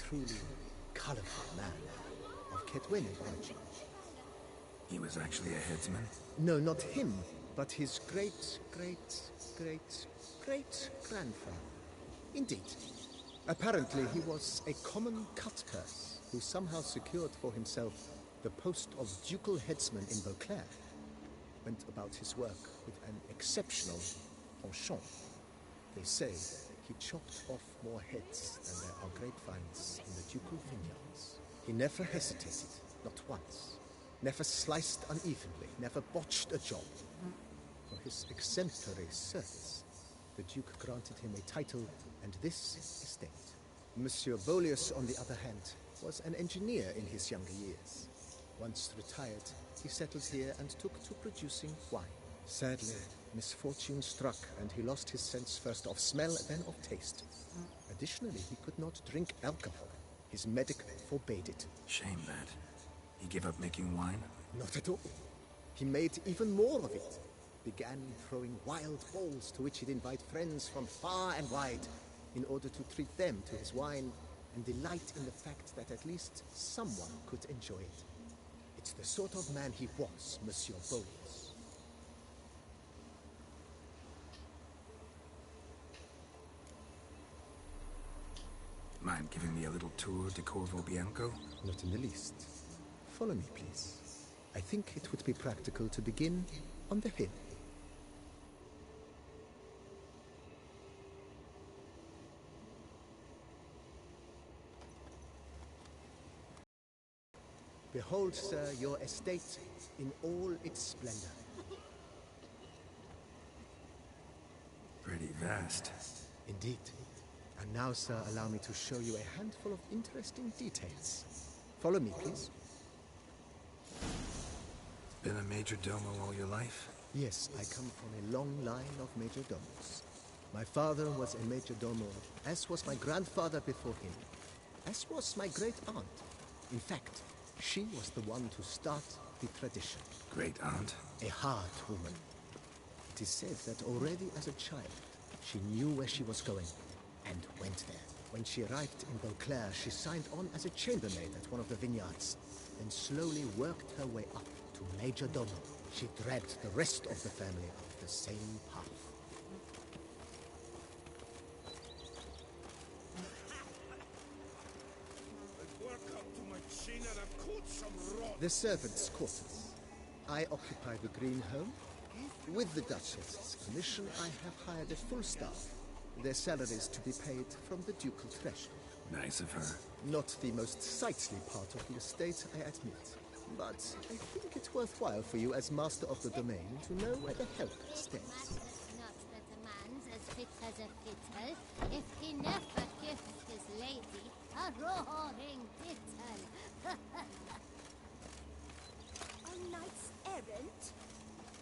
truly colorful man of Ketwen origin. He was actually a headsman? No, not him, but his great-great-great-great-grandfather. Indeed. Apparently he was a common cut purse who somehow secured for himself the post of ducal headsman in Beauclair. Went about his work with an exceptional penchant. They say he chopped off more heads than there are grapevines in the ducal vineyards. He never hesitated, not once. Never sliced unevenly, never botched a job. For his exemplary service, the Duke granted him a title and this estate. Monsieur Bolius, on the other hand, was an engineer in his younger years. Once retired, he settled here and took to producing wine. Sadly, misfortune struck and he lost his sense first of smell, then of taste. Additionally, he could not drink alcohol. His medic forbade it. Shame that. He gave up making wine? Not at all. He made even more of it. Began throwing wild balls to which he'd invite friends from far and wide in order to treat them to his wine and delight in the fact that at least someone could enjoy it. It's the sort of man he was, Monsieur Bolius. Mind giving me a little tour de Corvo Bianco? Not in the least. Follow me, please. I think it would be practical to begin on the hill. Behold, sir, your estate in all its splendor. Pretty vast. Indeed. And now, sir, allow me to show you a handful of interesting details. Follow me, please. Been a major domo all your life? Yes, I come from a long line of major domos. My father was a major domo, as was my grandfather before him, as was my great-aunt. In fact, she was the one to start the tradition. Great-aunt? A hard woman. It is said that already as a child, she knew where she was going and went there. When she arrived in Beauclair, she signed on as a chambermaid at one of the vineyards, then slowly worked her way up to Major Domo. She dragged the rest of the family up the same path. The servants' quarters. I occupy the green home. With the Duchess's permission, I have hired a full staff. Their salaries to be paid from the ducal treasury. Nice of her. Not the most sightly part of the estate, I admit. But I think it's worthwhile for you as master of the domain to know where the help stands. Not that a man's as fit as a fiddle, if he never gives his lady a roaring tittle. On knight's errand?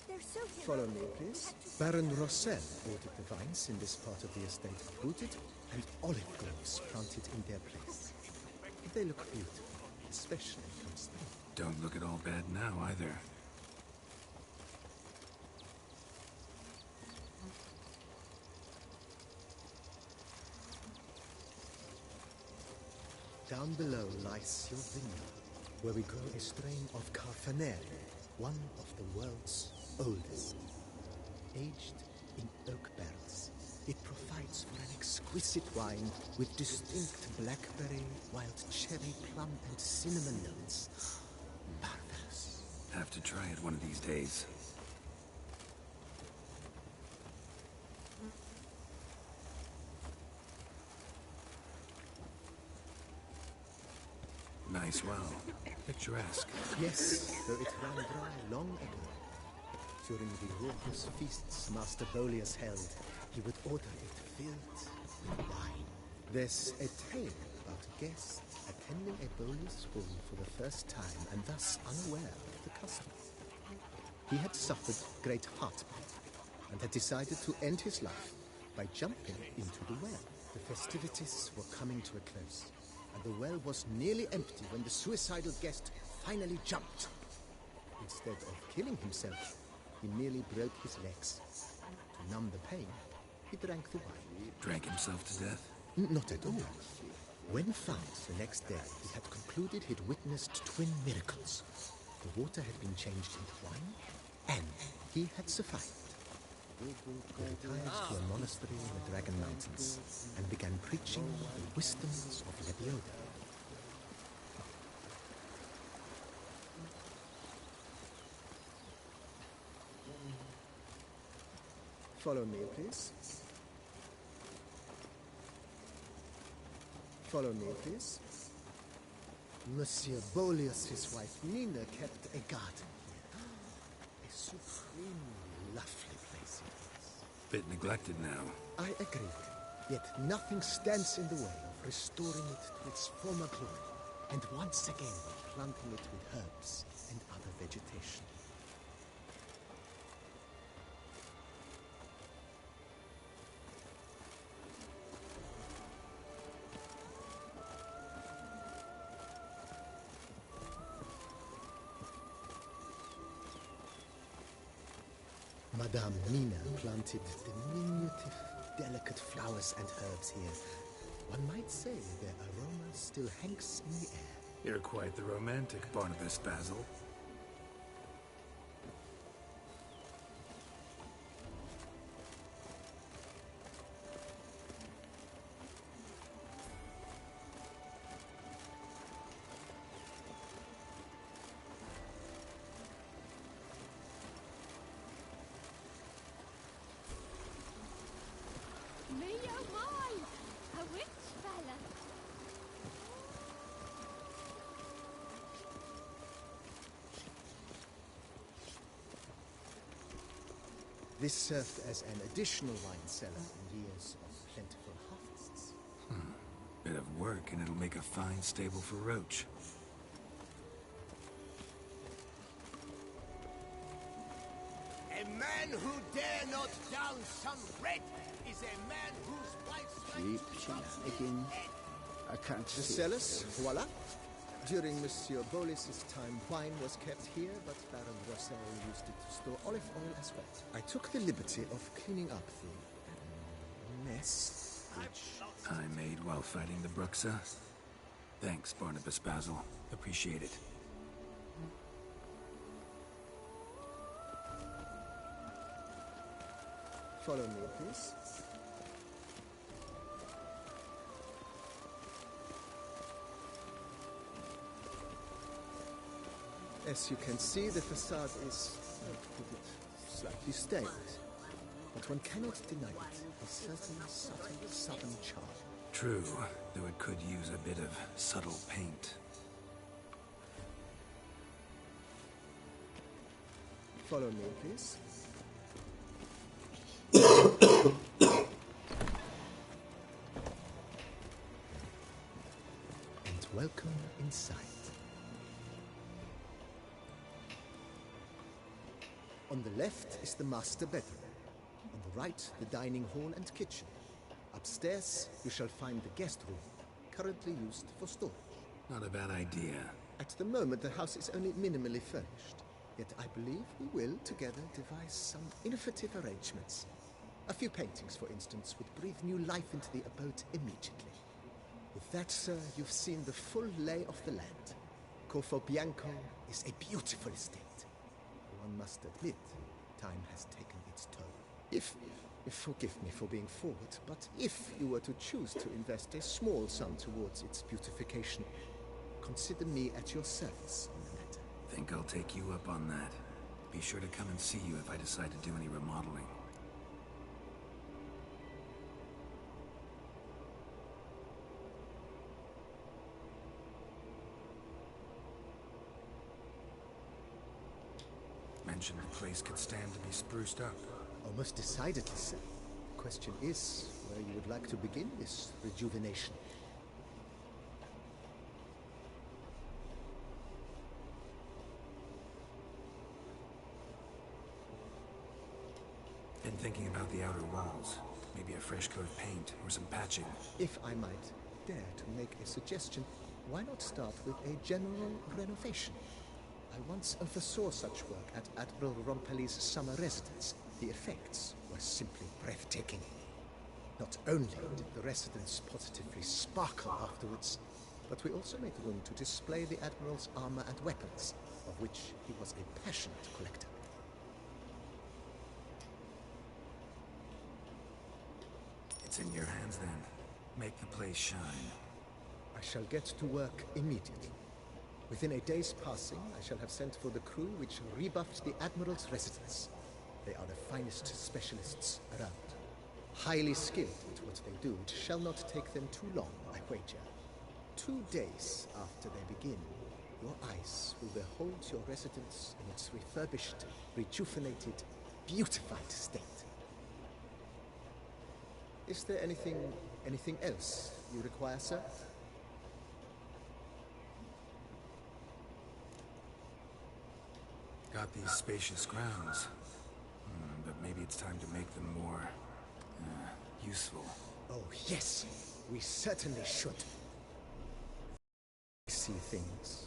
They're so Follow me, please. Baron Rossel ordered the vines in this part of the estate uprooted and olive groves planted in their place. They look beautiful, especially come spring. Don't look at all bad now, either. Down below lies your vineyard, where we grow a strain of Carfanere, one of the world's oldest. Aged in oak barrels, it provides for an exquisite wine with distinct blackberry, wild cherry, plum, and cinnamon notes. Marvelous. Have to try it one of these days. Nice well. Picturesque. Yes, though it ran dry long ago. During the raucous feasts Master Bolius held, he would order it filled with wine. There's a tale about a guest attending a Bolius room for the first time and thus unaware of the custom. He had suffered great heartburn and had decided to end his life by jumping into the well. The festivities were coming to a close, and the well was nearly empty when the suicidal guest finally jumped. Instead of killing himself, he merely broke his legs. To numb the pain, he drank the wine. Drank himself to death? Not at all. When found the next day, he had concluded he'd witnessed twin miracles. The water had been changed into wine, and he had survived. He retired to a monastery in the Dragon Mountains and began preaching the wisdoms of Lebioda. Follow me, please. Follow me, please. Monsieur Bolius, his wife Nina, kept a garden here. A supremely lovely place it is. Bit neglected now. I agree. Yet nothing stands in the way of restoring it to its former glory, and once again planting it with herbs and other vegetation. Madame Nina planted diminutive, delicate flowers and herbs here. One might say their aroma still hangs in the air. You're quite the romantic, Barnabas Basil. Me oh my! A witch fella! This served as an additional wine cellar in years of plentiful harvests. Bit of work, and it'll make a fine stable for Roach. A man who dare not down some red is a man whose wife's Cheap shenanigans. I can't The see cellars, voila. During Monsieur Bolis's time, wine was kept here, but Baron Rossel used it to store olive oil as well. I took the liberty of cleaning up the mess, which... I made while fighting the Bruxa. Thanks, Barnabas Basil. Appreciate it. Follow me, please. As you can see, the facade is, put it, slightly stained. But one cannot deny it. A certain subtle southern charm. True, though it could use a bit of subtle paint. Follow me, please. And welcome inside. On the left is the master bedroom. On the right, the dining hall and kitchen. Upstairs, you shall find the guest room, currently used for storage. Not a bad idea. At the moment, the house is only minimally furnished. Yet I believe we will, together, devise some innovative arrangements. A few paintings, for instance, would breathe new life into the abode immediately. With that, sir, you've seen the full lay of the land. Corfo Bianco is a beautiful estate. One must admit, time has taken its toll. If forgive me for being forward, but if you were to choose to invest a small sum towards its beautification, consider me at your service on the matter. Think I'll take you up on that. Be sure to come and see you if I decide to do any remodeling. Mentioned the place could stand to be spruced up. Almost decidedly, sir. The question is where you would like to begin this rejuvenation. Been thinking about the outer walls. Maybe a fresh coat of paint or some patching. If I might dare to make a suggestion, why not start with a general renovation? I once oversaw such work at Admiral Rompelli's summer residence. The effects were simply breathtaking. Not only did the residence positively sparkle afterwards, but we also made room to display the Admiral's armor and weapons, of which he was a passionate collector. It's in your hands then. Make the place shine. I shall get to work immediately. Within a day's passing, I shall have sent for the crew which rebuffed the Admiral's residence. They are the finest specialists around. Highly skilled at what they do, it shall not take them too long, I wager. 2 days after they begin, your eyes will behold your residence in its refurbished, rejuvenated, beautified state. Is there anything else you require, sir? Got these spacious grounds. But maybe it's time to make them more... useful. Oh, yes. We certainly should. See things.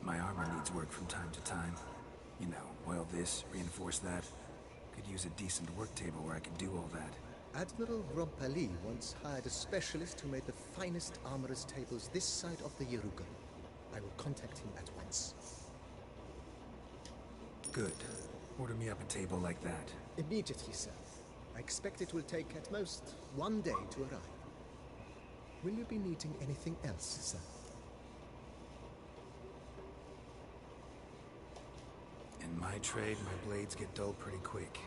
My armor needs work from time to time. You know, oil this, reinforce that. Could use a decent work table where I could do all that. Admiral Rompali once hired a specialist who made the finest armorer's tables this side of the Yerugan. I will contact him at once. Good. Order me up a table like that. Immediately, sir. I expect it will take at most 1 day to arrive. Will you be needing anything else, sir? In my trade, my blades get dull pretty quick.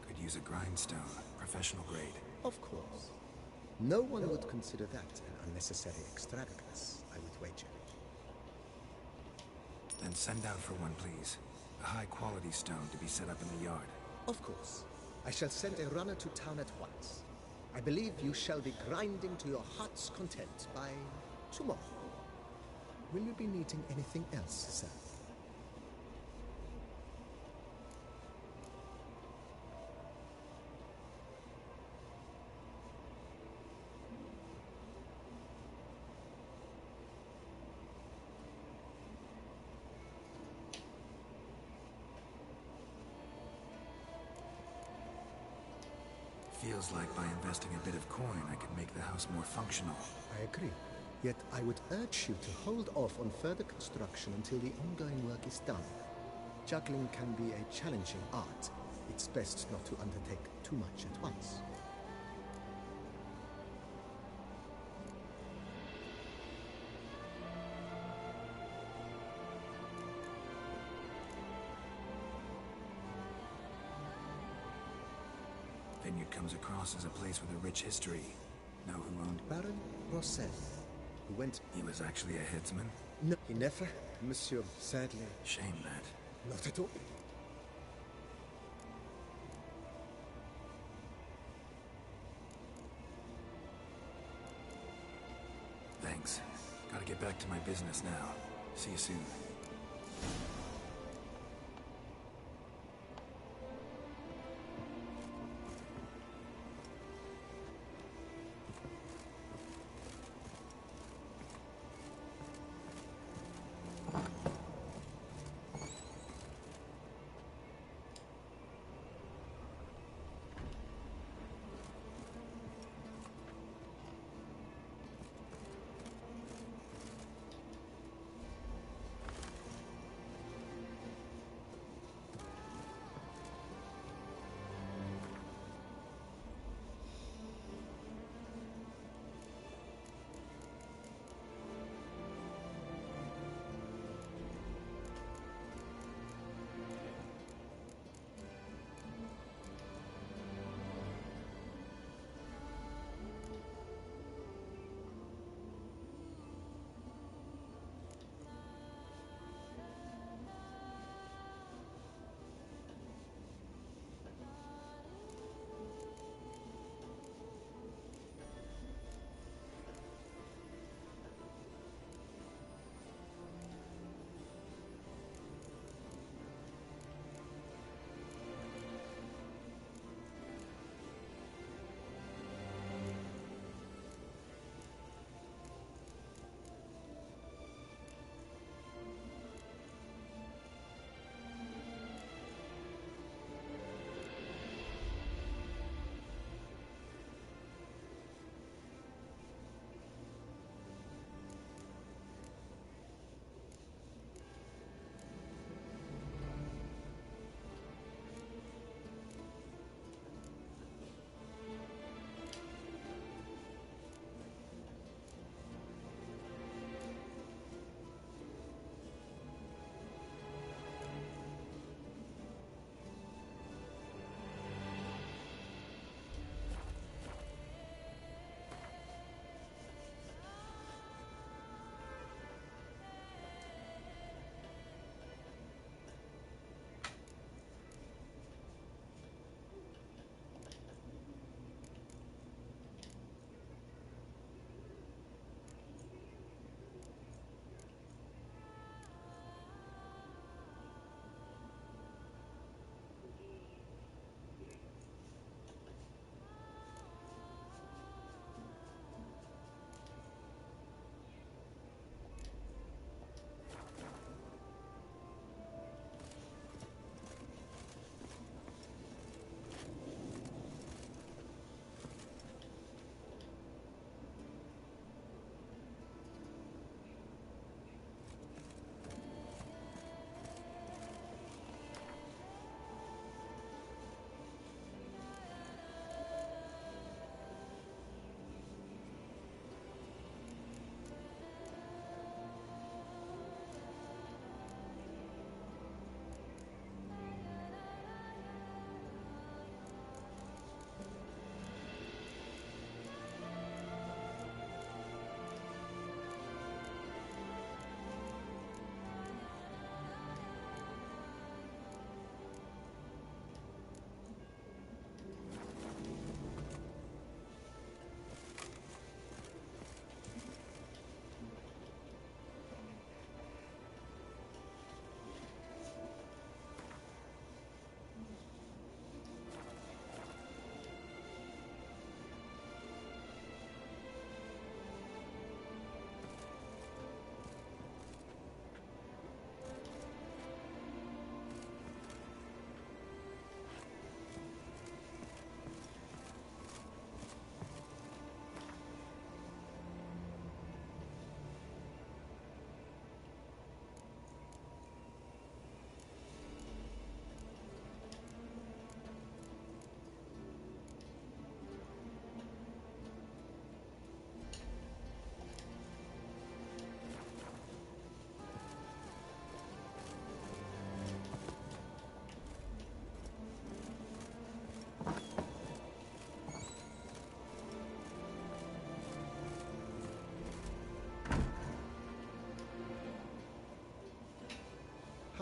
Could use a grindstone, professional grade. Of course. No one would consider that an unnecessary extravagance, I would wager. Then send out for one, please. A high-quality stone to be set up in the yard. Of course. I shall send a runner to town at once. I believe you shall be grinding to your heart's content by tomorrow. Will you be needing anything else, sir? Feels like by investing a bit of coin, I could make the house more functional. I agree. Yet I would urge you to hold off on further construction until the ongoing work is done. Juggling can be a challenging art. It's best not to undertake too much at once. Vineyard comes across as a place with a rich history. Know who owned? Baron Rossel, who went... He was actually a headsman? No, he never, monsieur, sadly. Shame that. Not at all. Thanks. Gotta get back to my business now. See you soon.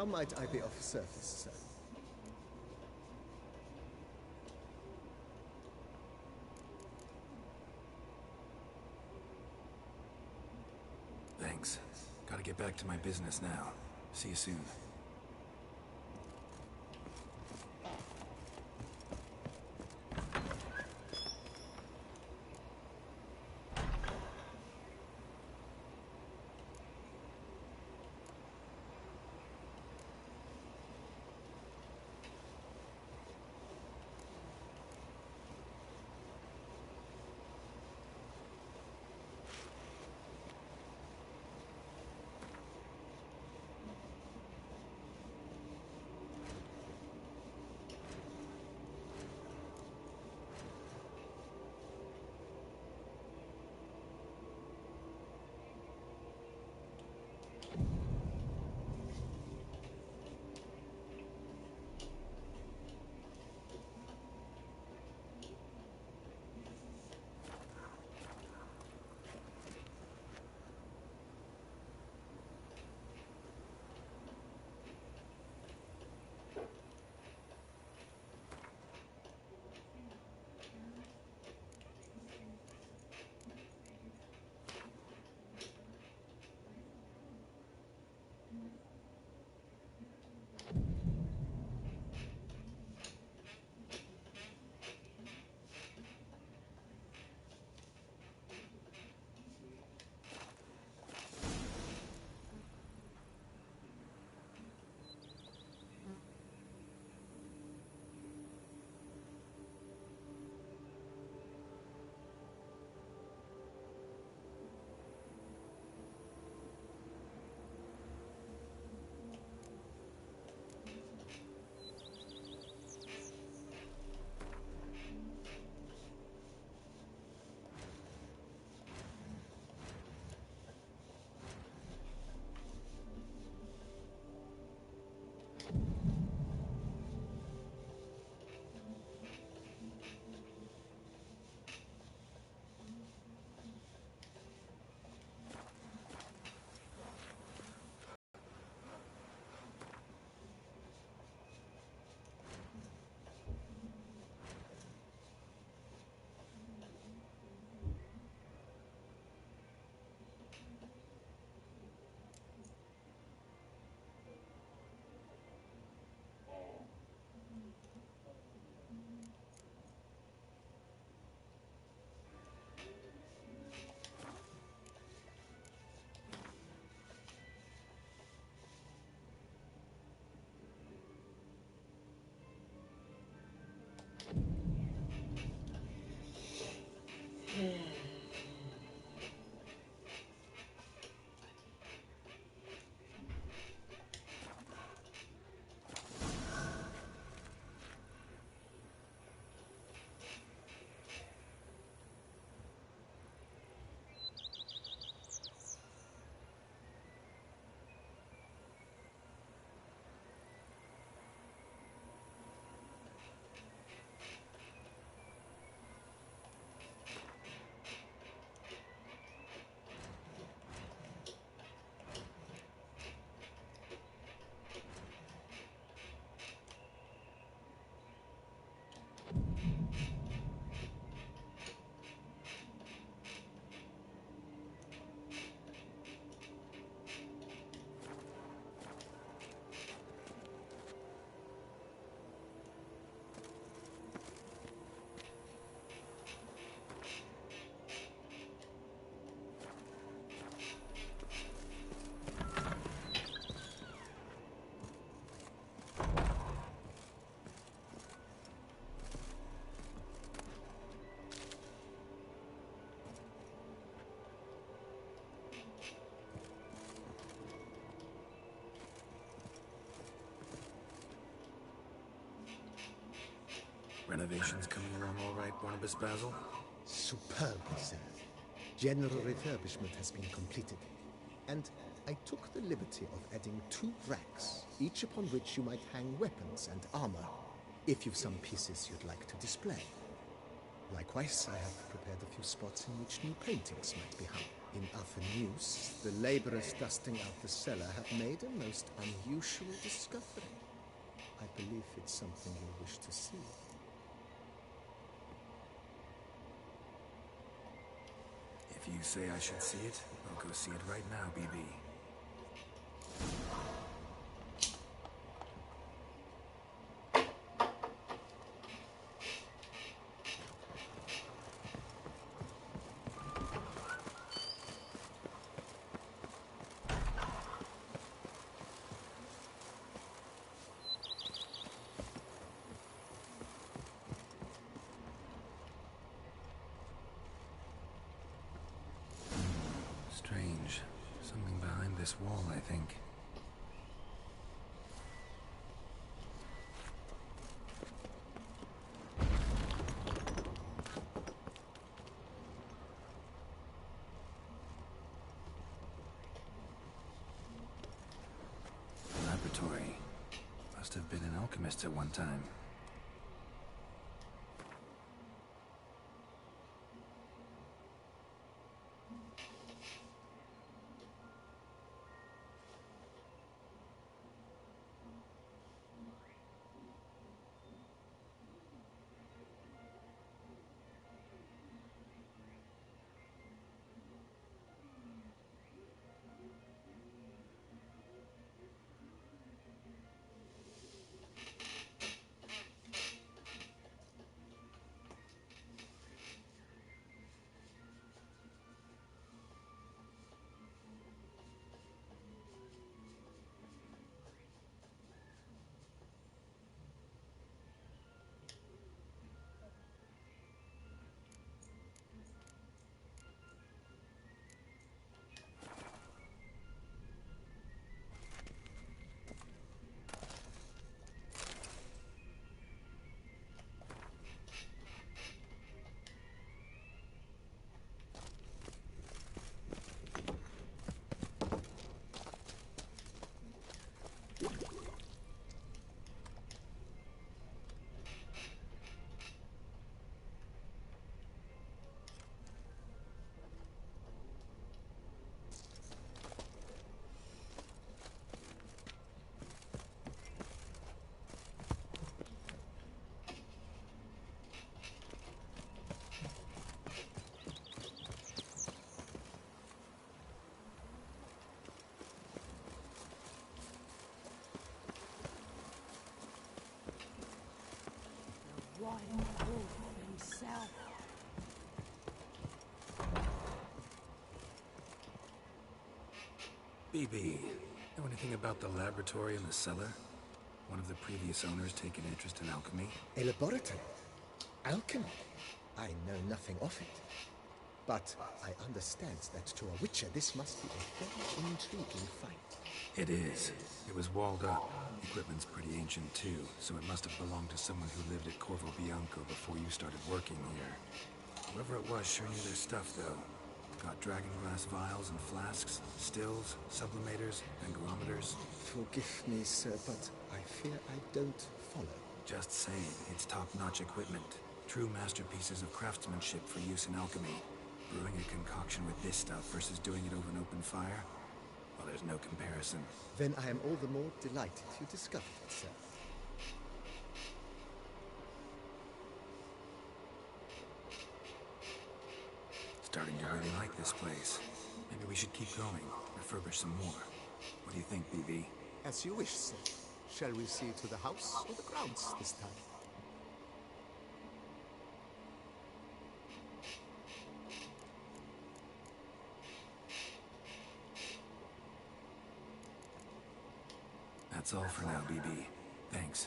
How might I be of service, sir? Thanks. Gotta get back to my business now. See you soon. Renovations coming along all right, Barnabas Basil? Superbly, sir. General refurbishment has been completed, and I took the liberty of adding 2 racks, each upon which you might hang weapons and armor, if you've some pieces you'd like to display. Likewise, I have prepared a few spots in which new paintings might be hung. In other news, the laborers dusting out the cellar have made a most unusual discovery. I believe it's something you'll wish to see. If you say I should see it, I'll go see it right now, BB. Strange. Something behind this wall, I think. Laboratory. Must have been an alchemist at one time. White wolf himself. BB, know anything about the laboratory in the cellar? One of the previous owners taken interest in alchemy? A laboratory? Alchemy? I know nothing of it. But I understand that to a witcher this must be a very intriguing find. It is. It was walled up. Equipment's pretty ancient too, so it must have belonged to someone who lived at Corvo Bianco before you started working here. Whoever it was sure knew their stuff, though. Got dragon glass vials and flasks, stills, sublimators, and hygrometers. Forgive me, sir, but I fear I don't follow. Just saying, it's top-notch equipment. True masterpieces of craftsmanship for use in alchemy. Brewing a concoction with this stuff versus doing it over an open fire? Well, there's no comparison. Then I am all the more delighted you discovered it, sir. Starting to really like this place. Maybe we should keep going, refurbish some more. What do you think, BB? As you wish, sir. Shall we see to the house or the grounds this time? That's all for now, BB. Thanks.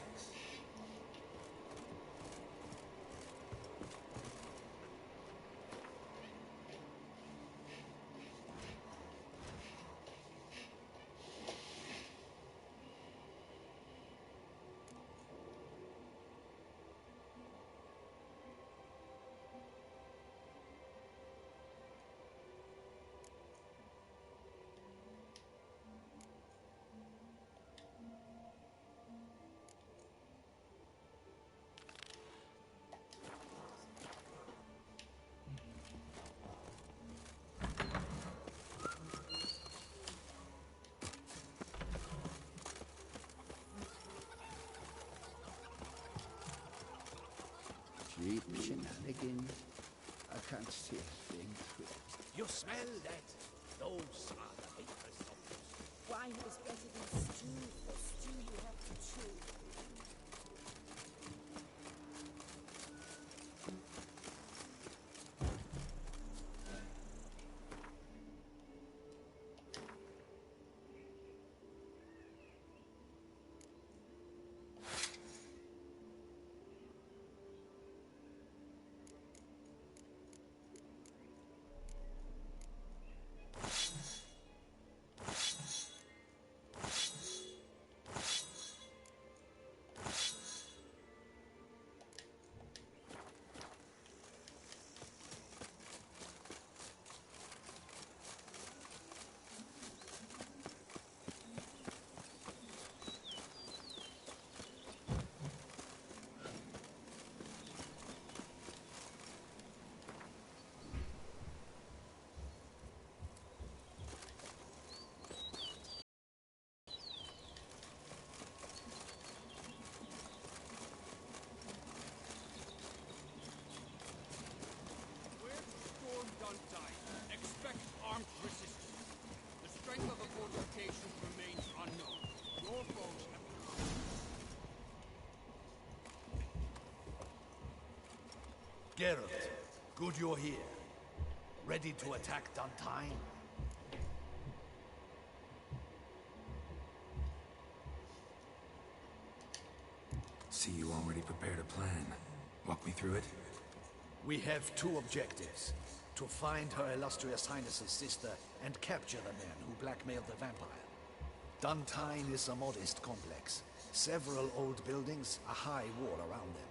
Deep shenanigans. I can't see a thing through. You smell that? Those are the hateful souls. Wine is better than stew. For stew you have to chew. Expect armed resistance. The strength of the fortifications remains unknown. Your foes have Geralt, good you're here. Ready to attack Duntine? See, you already prepared a plan. Walk me through it. We have two objectives. To find Her Illustrious Highness's sister and capture the man who blackmailed the vampire. Duntine is a modest complex. Several old buildings, a high wall around them.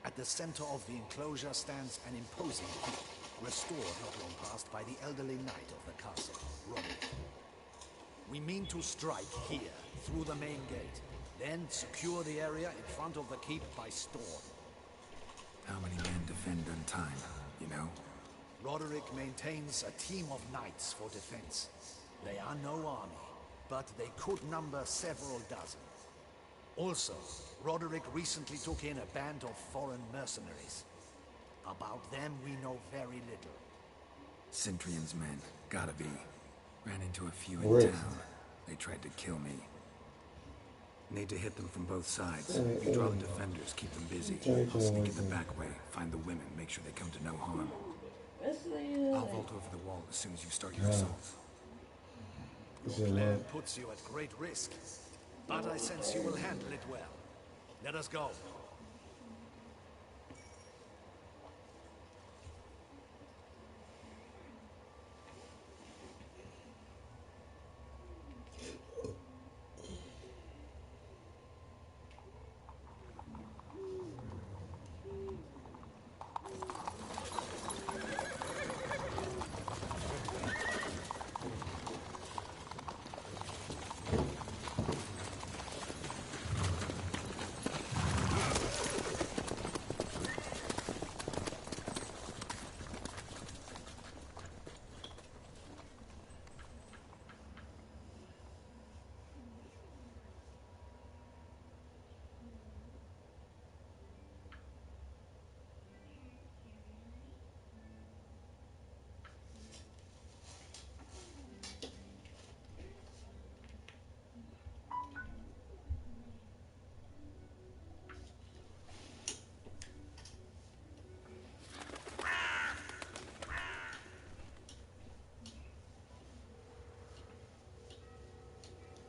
At the center of the enclosure stands an imposing keep, restored not long past by the elderly knight of the castle, Roderick. We mean to strike here, through the main gate, then secure the area in front of the keep by storm. How many men defend Duntine, you know? Roderick maintains a team of knights for defense. They are no army, but they could number several dozen. Also, Roderick recently took in a band of foreign mercenaries. About them we know very little. Centrion's men, gotta be. Ran into a few in town. They tried to kill me. Need to hit them from both sides. You draw the defenders, keep them busy. I'll sneak in the back way, find the women, make sure they come to no harm. I'll vault over the wall as soon as you start your assault. Your plan puts you at great risk, but I sense you will handle it well. Let us go.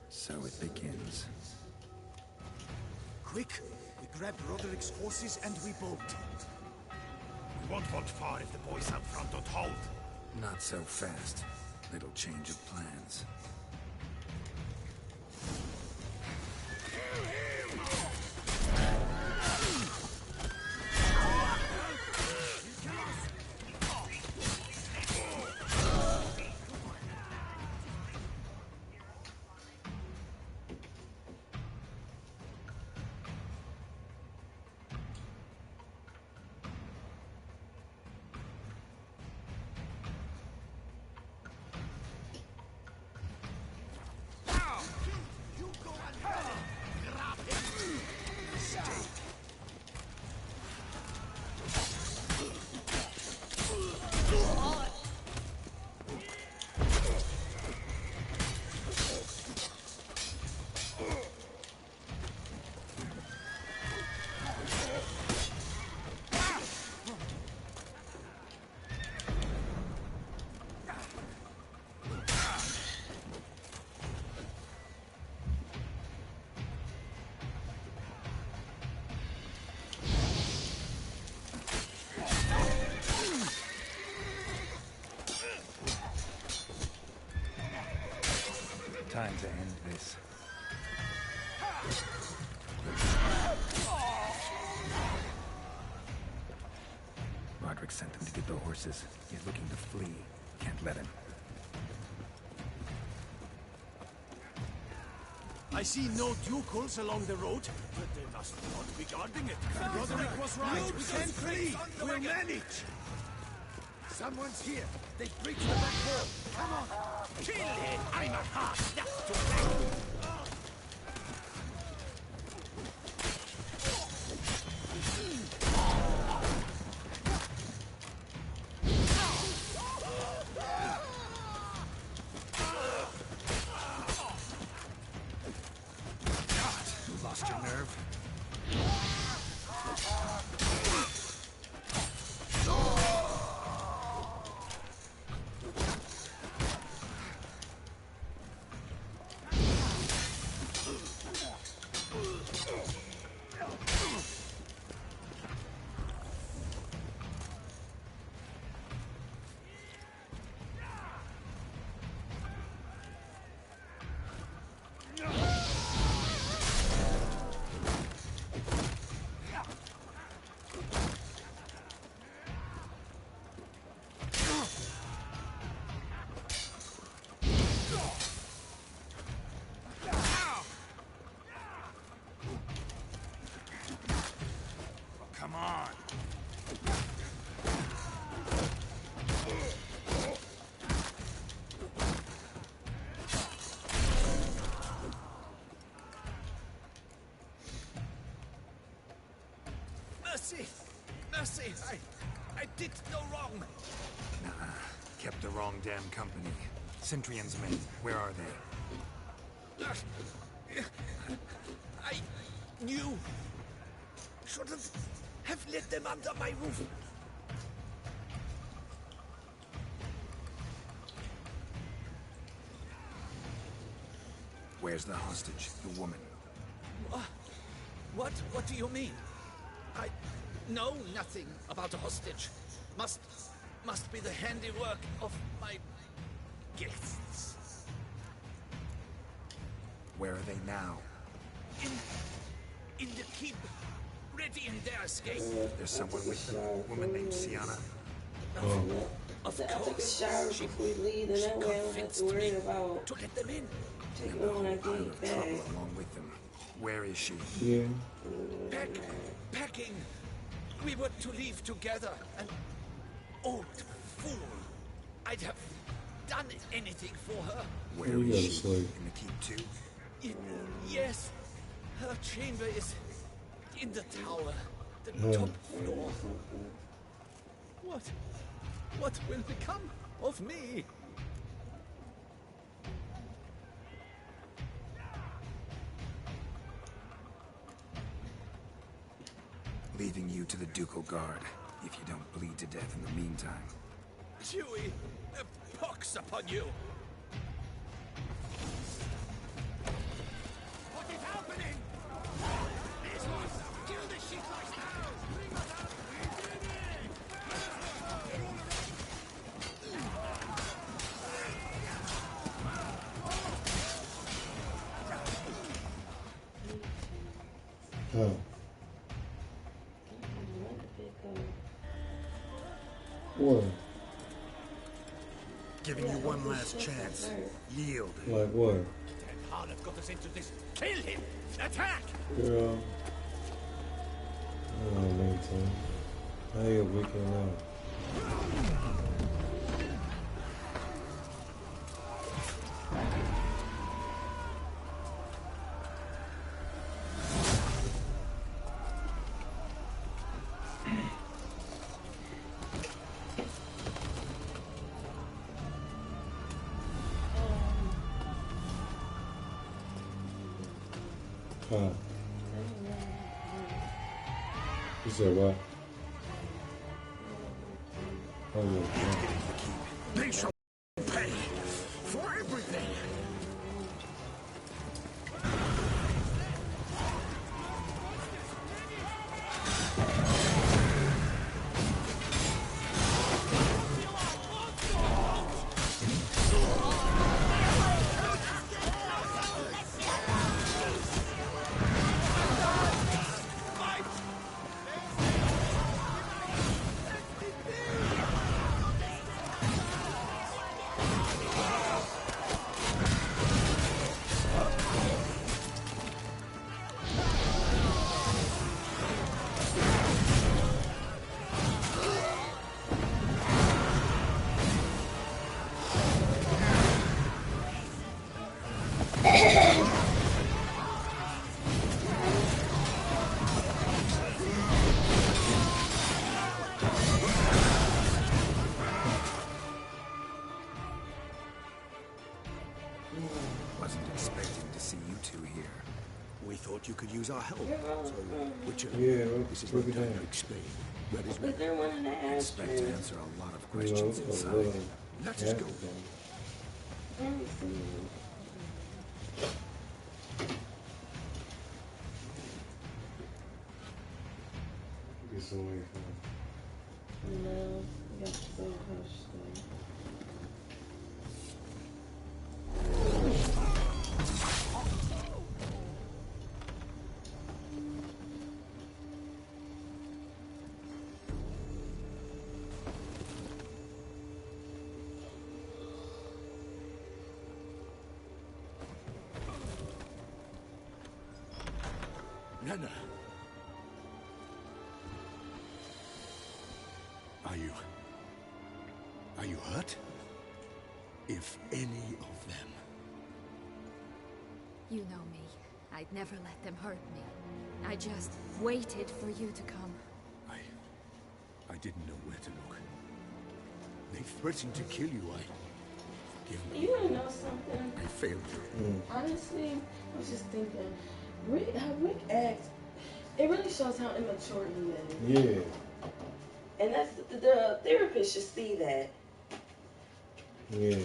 So it begins. quick. We grab Roderick's horses and we bolt. We won't vault far if the boys out front don't hold. Not so fast. Little change of plans. to end this. Roderick sent them to get the horses. He's looking to flee. Can't let him. I see no ducals along the road, but they must not be guarding it. Roderick was right. We can flee. We'll manage. Someone's here. They've breached the back wall. Come on. Kill him. I'm a hard nut to break. Lost your nerve? Come on. Mercy! Mercy! I did no wrong. Nah, kept the wrong damn company. Centrion's men, where are they? I knew. Shouldn't have let them under my roof. Where's the hostage, the woman? What do you mean? I know nothing about a hostage. Must be the handiwork of my guests. Where are they now? In the keep, ready in their escape. There's someone with them, a woman named Sienna. Of I took a course, shower she before we leave, and that way I don't have to worry about to let them in. taking when I Pile get of back. trouble along with them. Where is she? Yeah. Packing. We were to leave together. An old fool. I'd have done anything for her. Where We is gotta she? sleep. In the keep too? Yes. Her chamber is in the tower. The Yeah. top floor. What will become of me? Leaving you to the Ducal Guard, if you don't bleed to death in the meantime. Chewie, a pox upon you! What is happening? This was kill the shit like now! Bring us out! Oh. What? Giving you one last chance. Yield. Like what? Han have got us into this. Kill him! Attack! Girl. I don't know, time. How you weekend out? Huh. You said what? Oh, yeah. They shall pay for everything. use our help. So, Witcher, this is look what at that. Hendrik Spain. Where is But they're one in the I expect to ashtray. answer a lot of questions inside. Let us go. Let me see. Get some way from No, we got so much stuff. Nana. Are you hurt? If any of them. You know me. I'd never let them hurt me. I just waited for you to come. I didn't know where to look. They threatened to kill you. Forgive me. You wanna know something? I failed you. Honestly, I was just thinking, how Rick acts, it really shows how immature he is. Yeah. And that's the therapist should see that. Yeah.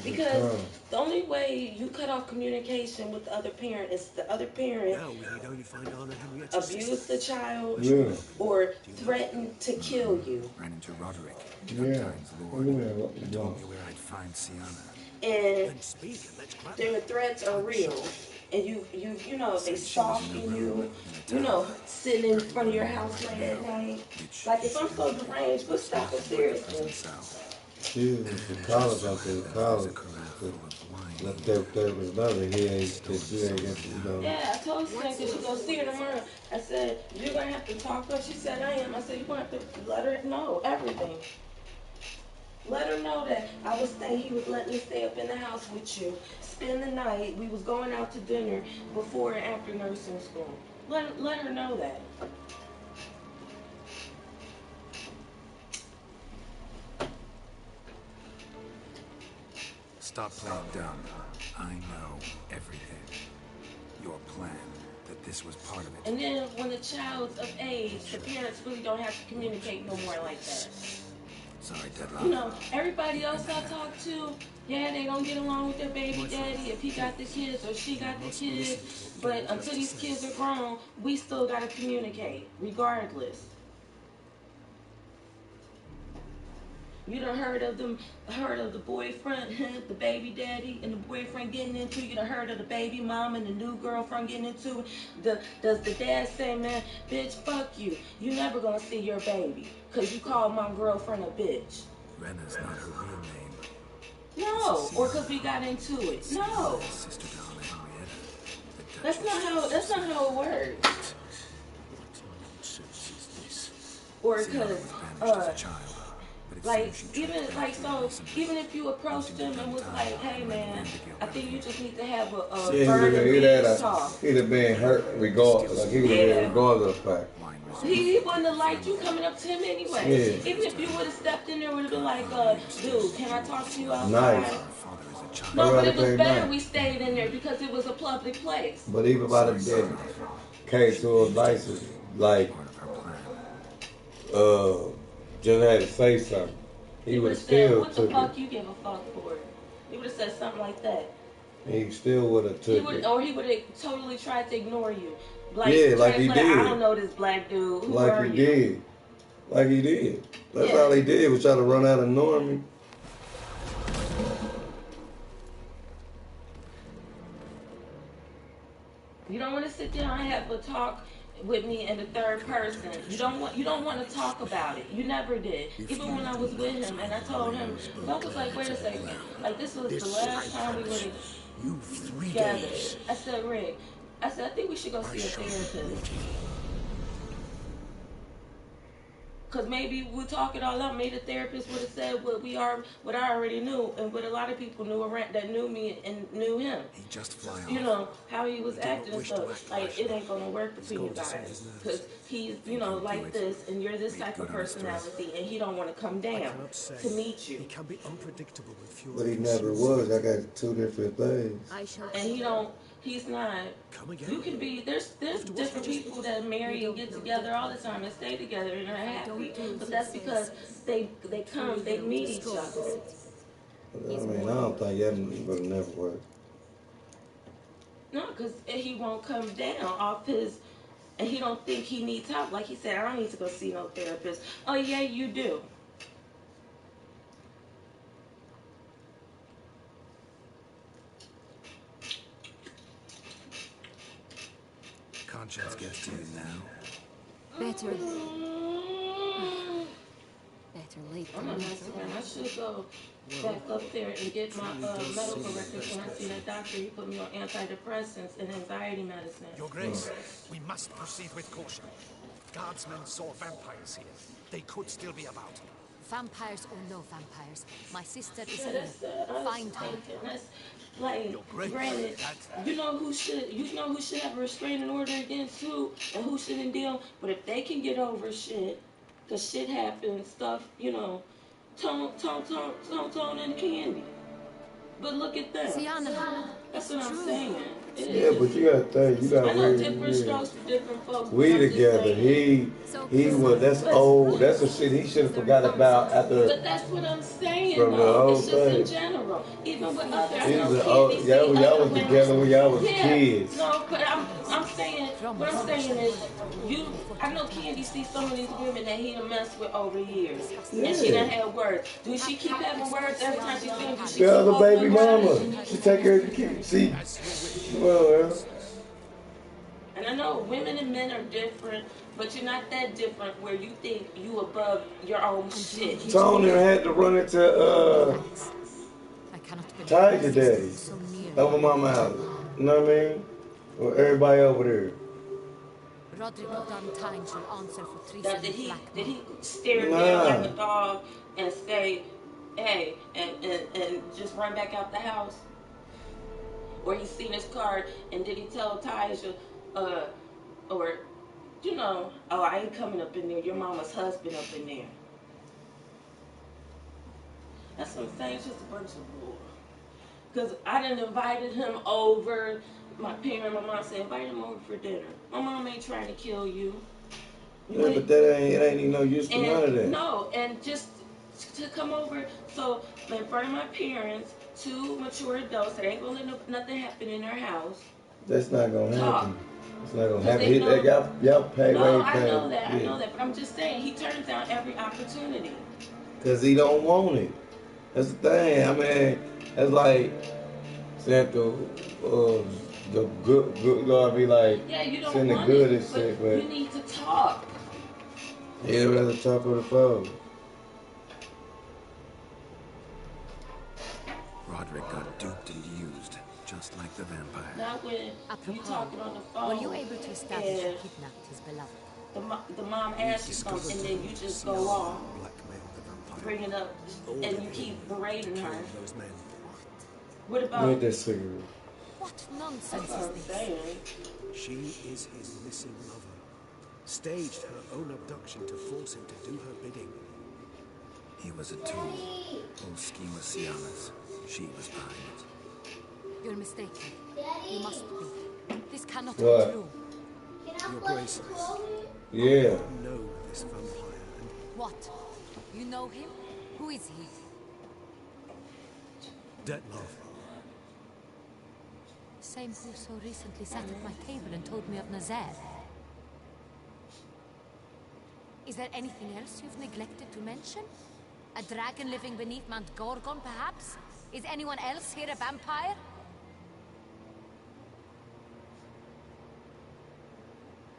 Because the only way you cut off communication with the other parent is the other parent Now we need only find Anna Henrietta's abuse the child Yeah. or threaten to kill you. Ran into Roderick, Yeah. Duntine's lord. He told me where I'd find Sienna. And Then speak and let's grab their threats are real. And you know, they stalking you, sitting in front of your house late at night. Like, if I'm so deranged, what's stopping seriously? She was the college out there, college. Left there was another he ain't that you ain't got to, you know. Yeah, I told her that she's gonna see her tomorrow. I said, you're gonna have to talk to her. She said, I am. I said, you're gonna have to let her know everything. Let her know that I was staying, he was letting me stay up in the house with you, spend the night. We was going out to dinner before and after nursing school. Let her know that. Stop playing dumb. I know everything. Your plan, that this was part of it. And then when the child's of age, the parents really don't have to communicate no more like that. Sorry, Deadlock. You know, everybody else I talk to, yeah, they don't get along with their baby daddy if he got the kids or she got the kids. But until these kids are grown, we still gotta communicate, regardless. You done heard of the boyfriend, the baby daddy, and the boyfriend getting into it. You done heard of the baby mom and the new girlfriend getting into it. Does the dad say, man, bitch, fuck you. You never gonna see your baby, cause you called my girlfriend a bitch. Rena's not her real name. No, or cause we got into it. No. Sister to Anna Henrietta. That's not how it works. Or cause even if you approached him and was like, hey man, I think you just need to have a verbal talk. He'd have been hurt regardless. Like he would have been regardless of the fact. He wouldn't have liked you coming up to him anyway. Yeah. Even if you would have stepped in there, would have been like, dude, can I talk to you outside? Nice. No, but it was better we stayed in there because it was a public place. But even by the day, came to a license, like, just had to say something. He would have still what took the fuck it. you give a fuck for? He would have said something like that. He still would have took it. Or he would have totally tried to ignore you. Like, yeah, like he did. I don't know this black dude. Who like are he you? did. Like he did. That's all he did was try to run out of Norman. You don't want to sit down and have a talk with me in the third person. You don't want to talk about it. You never did. Even when I was with him and I told him, I was like, wait a second. Like, this was the last time we were together. I said, Rick, I think we should go see a therapist. Because maybe we'll talk it all out. Maybe the therapist would have said what I already knew, and what a lot of people knew that knew me and knew him. He just fly off. You know, how he was acting and stuff. Like, it ain't gonna work between you guys. Because he's, like this, and you're this type of personality, and he don't want to come down to meet you. He can be unpredictable with fury. But he never was. I got two different things. And He's not. Come again? You can be, there's different people that marry and get together all the time and stay together and are happy. But that's because they come, they meet each other. I mean, I don't think that would never work. No, because he won't come down off his, and he don't think he needs help. Like he said, I don't need to go see no therapist. Oh yeah, you do. Conscience gets to you now. Better late I'm than not never. messing around. I should go back up there and get my medical records. When I see that doctor, he put me on antidepressants and anxiety medicine. Your Grace, we must proceed with caution. Guardsmen saw vampires here. They could still be about. Vampires or no vampires, my sister is Yeah, here. that's Find her. That's like, Your Grace, granted, you know who should have a restraining order against who and who shouldn't deal. But if they can get over shit, cause shit happens, stuff, you know, tone and candy. But look at them. Sienna, That's what I'm saying. Yeah, but you gotta think, you gotta I know read. different strokes for different folks. We but I'm just together. saying. He was. That's old. That's the shit he should have forgot about after. But that's what I'm saying, From the though. whole It's just in thing. general. Even with other, I He's know the Candy old. see Y'all other was women. together when y'all was Yeah. kids. No, but I'm saying, what I'm saying is, I know Candy sees some of these women that he done messed with over years. Yeah. And she done had words. Do she keep having words every time she sings? Do she The other keep baby opening mama. words? She take care of the kids. See? Well, And I know women and men are different, but you're not that different where you think you above your own shit. Tony had to run into I cannot believe Tiger this Daddy is so near. over mama house. You know what I mean? Or everybody over there. Rodrigo Duntine shall answer for Now, treason did and he blackmail. stare down like a dog and say, hey, and just run back out the house? Or he seen his card and did he tell Taisha, or, you know, oh, I ain't coming up in there, your mama's husband up in there. That's what I'm saying, it's just a bunch of bull. Because I done invited him over. My mom said, invite him over for dinner. My mom ain't trying to kill you. Yeah, but that ain't even no use to none of that. No, and just to come over, so in front of my parents, two mature adults that ain't gonna let nothing happen in their house. That's not gonna happen. It's not gonna happen. Y'all pay No, way I pay. know that, I know that, but I'm just saying, he turns down every opportunity. Cause he don't want it. That's the thing. I mean, that's like saying the good Lord be like, yeah, you don't saying the want good it, is sick, but you need to talk. yeah, we're at the top of the phone. Roderick got duped and used, just like the vampire. Not when you talking on the phone. Were you able to establish who kidnapped his beloved? The mom asks you something and then you just go off, bring it up, and you keep berating her. What about? With that cigarette. What nonsense is this? She is his missing lover. Staged her own abduction to force him to do her bidding. He was a tool. Whole scheme was Sienna's. She was behind it. You're mistaken. You must be. This cannot What? be true. Your Grace, Yeah. I know this vampire and What? You know him? Who is he? Detlov. Same who so recently sat at my table and told me of Nazaire. Is there anything else you've neglected to mention? A dragon living beneath Mount Gorgon, perhaps? Is anyone else here a vampire?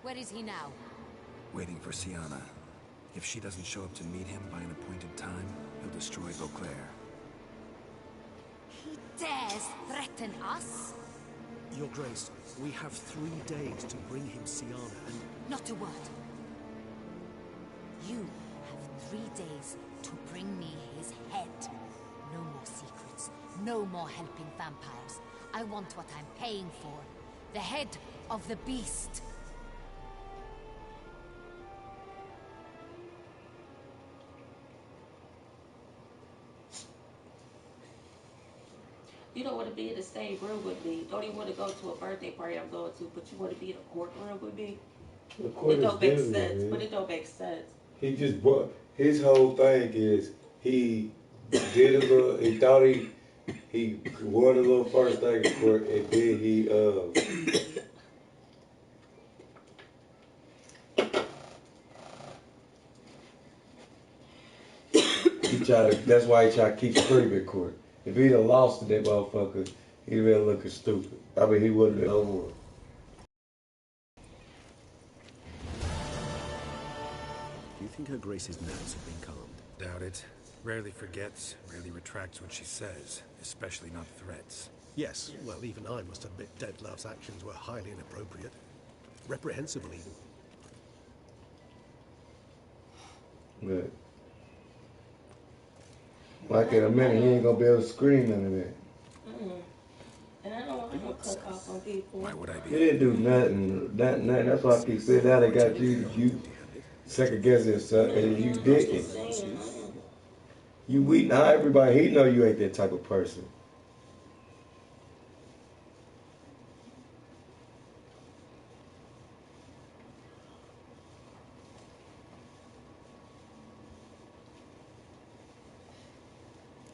Where is he now? Waiting for Sienna. If she doesn't show up to meet him by an appointed time, he'll destroy Beauclair. He dares threaten us? Your Grace, we have 3 days to bring him Sienna and... Not a word. You have 3 days to bring me his head. No more secrets. No more helping vampires. I want what I'm paying for. The head of the beast. You don't want to be in the same room with me. Don't even want to go to a birthday party I'm going to, but you want to be in a courtroom with me? The court It don't is make different, sense, man. but it don't make sense. He just brought his whole thing is he did a little. He thought he won a little first thing in court, and then he tried to. That's why he tried to keep Scream in court. If he'd have lost to that motherfucker, he'd been looking stupid. I mean, he wouldn't have won. Do you think Her Grace's nerves have been calmed? Doubt it. Rarely forgets, rarely retracts what she says, especially not threats. Yes, well, even I must admit Detlav's actions were highly inappropriate. Reprehensible, even. But like in a minute, he ain't gonna be able to scream none of that. And I don't want to click off on people. Why would I be? He didn't do nothing. That's why I keep saying now they got you second guessing yourself, and you didn't. Now everybody, he know you ain't that type of person.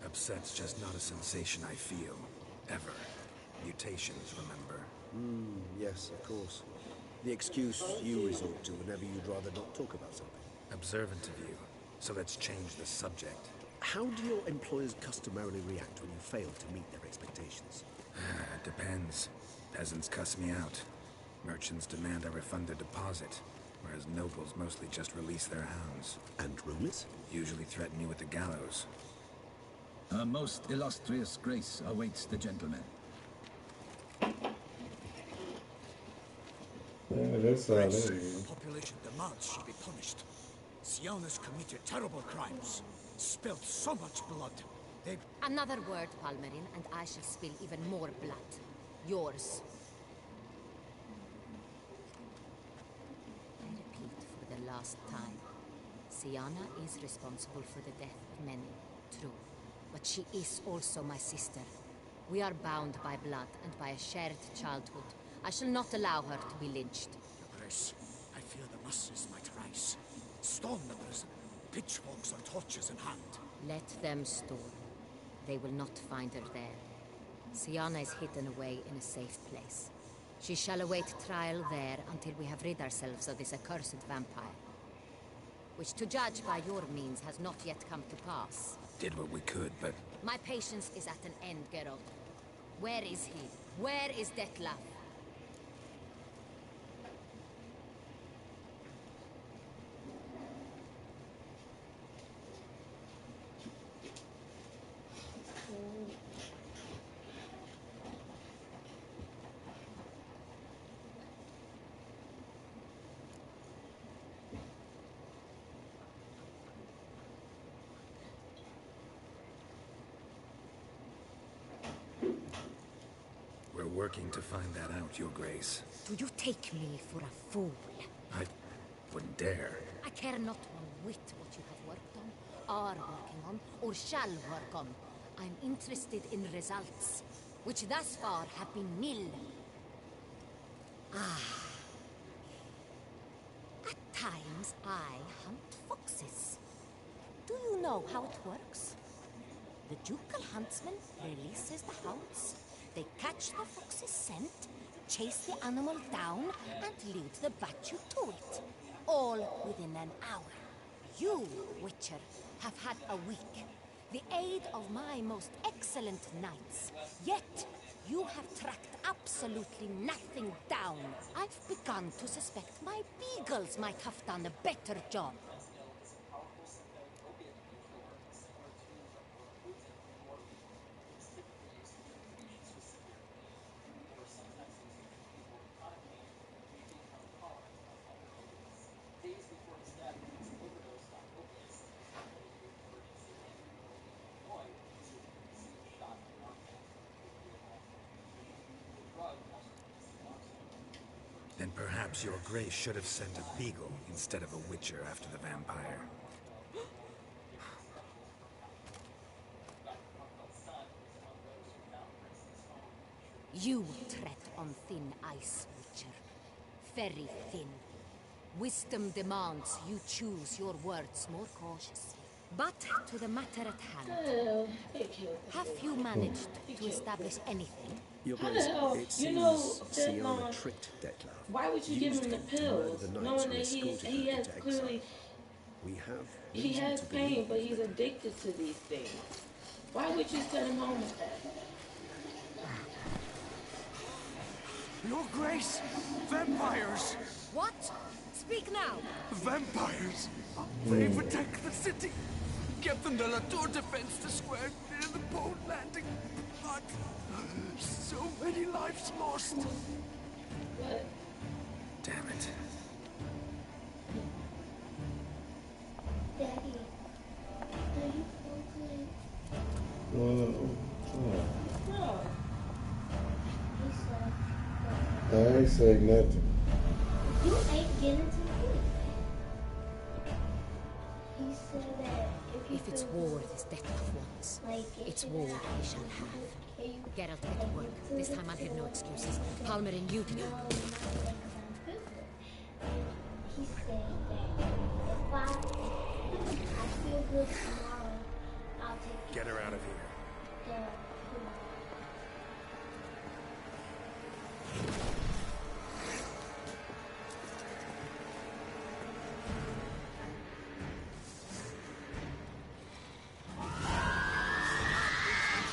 Upset's just not a sensation I feel. Ever. Mutations, remember? Yes, of course. The excuse you resort to whenever you'd rather not talk about something. Observant of you. So let's change the subject. How do your employers customarily react when you fail to meet their expectations? It depends. Peasants cuss me out. Merchants demand I refund their deposit, whereas nobles mostly just release their hounds. And rulers? Usually threaten me with the gallows. Her most illustrious grace awaits the gentleman. Yeah, that's all that is. The population demands she be punished. Siona's committed terrible crimes. Spilt so much blood. Another word, Palmerin, and I shall spill even more blood. Yours. I repeat for the last time. Siana is responsible for the death of many, true. But she is also my sister. We are bound by blood and by a shared childhood. I shall not allow her to be lynched. Your Grace, I fear the masses might rise. Storm the prison, pitchforks or torches in hand. Let them storm. They will not find her there. Siana is hidden away in a safe place. She shall await trial there until we have rid ourselves of this accursed vampire. Which, to judge by your means, has not yet come to pass. Did what we could, but... My patience is at an end, Geralt. Where is he? Where is Detlav? We're working to find that out, Your Grace. Do you take me for a fool? I wouldn't dare. I care not one whit what you have worked on, are working on, or shall work on. I'm interested in results, which thus far have been nil. At times, I hunt foxes. Do you know how it works? The ducal huntsman releases the hounds. They catch the fox's scent, chase the animal down, and lead the battu to it. All within an hour. You, Witcher, have had a week. The aid of my most excellent knights. Yet, you have tracked absolutely nothing down. I've begun to suspect my beagles might have done a better job. Then perhaps Your Grace should have sent a beagle instead of a witcher after the vampire. You tread on thin ice, Witcher. Very thin. Wisdom demands you choose your words more cautiously. But to the matter at hand. Have you managed to establish anything? Your How Grace, the hell, it you know seems that, Siana tricked Dettlaff. why would you give Used him the him to murder pills, the knights knowing who that he escorted her has into exile. clearly, We have he reason has to pain, believe but he's that addicted to these things. Why would you send him home with that? Your Grace! Vampires! What? Speak now! Vampires! They've attacked the city! Captain de la Tour defends the square near the boat landing. But so many lives lost. What? Damn it. Daddy, are you okay? No. No. He said, I ain't say nothing. you ain't getting to me. He said that If it's war this Dettlaff wants, it's war he shall have. Geralt, get to work. This time I'll hear no excuses. Palmer and you to do. He said that if I feel good tomorrow, I'll take Get her out of here. the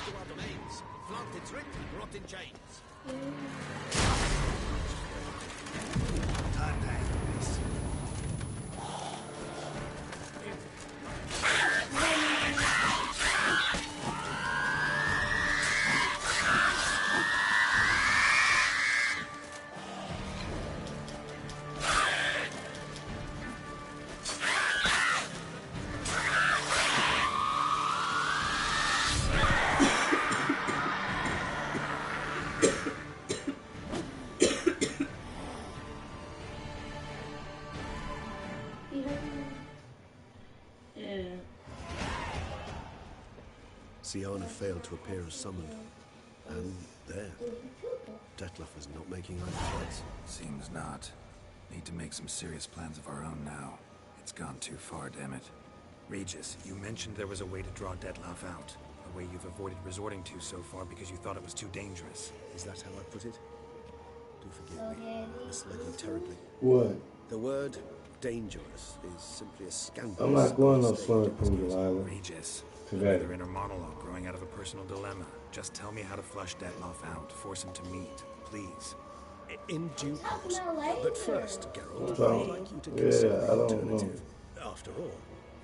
To our domains. Flanked in trick, brought in chains. Time to handle this. Siana failed to appear as summoned. And there. Dettlaff is not making either choice. Seems not. Need to make some serious plans of our own now. It's gone too far, damn it. Regis, you mentioned there was a way to draw Dettlaff out. A way you've avoided resorting to so far because you thought it was too dangerous. Is that how I put it? Do forgive me. I misled you terribly. What? The word dangerous is simply a scandalous. I'm not going no stage swimming of pool, excuse. Delilah. Regis, Today. another inner monologue growing out of a personal dilemma. Just tell me how to flush Dettlaff out. Force him to meet, please. In due course. But first, Geralt, Don't- I'd like you to yeah, consider I the don't alternative. After all,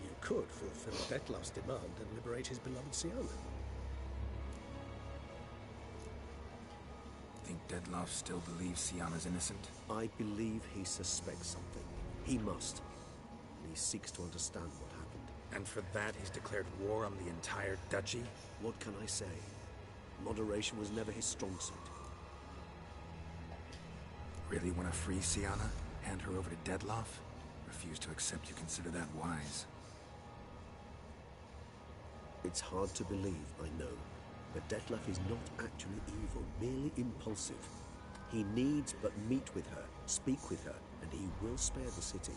you could fulfill Dettlaff's demand and liberate his beloved Siana. Think Dettlaff still believes Siana's innocent? I believe he suspects something. He must. And he seeks to understand what happened. And for that, he's declared war on the entire duchy? What can I say? Moderation was never his strong suit. Really want to free Siana? Hand her over to Dettlaff? Refuse to accept you consider that wise. It's hard to believe, I know. But Dettlaff is not actually evil, merely impulsive. He needs but meet with her, speak with her, and he will spare the city.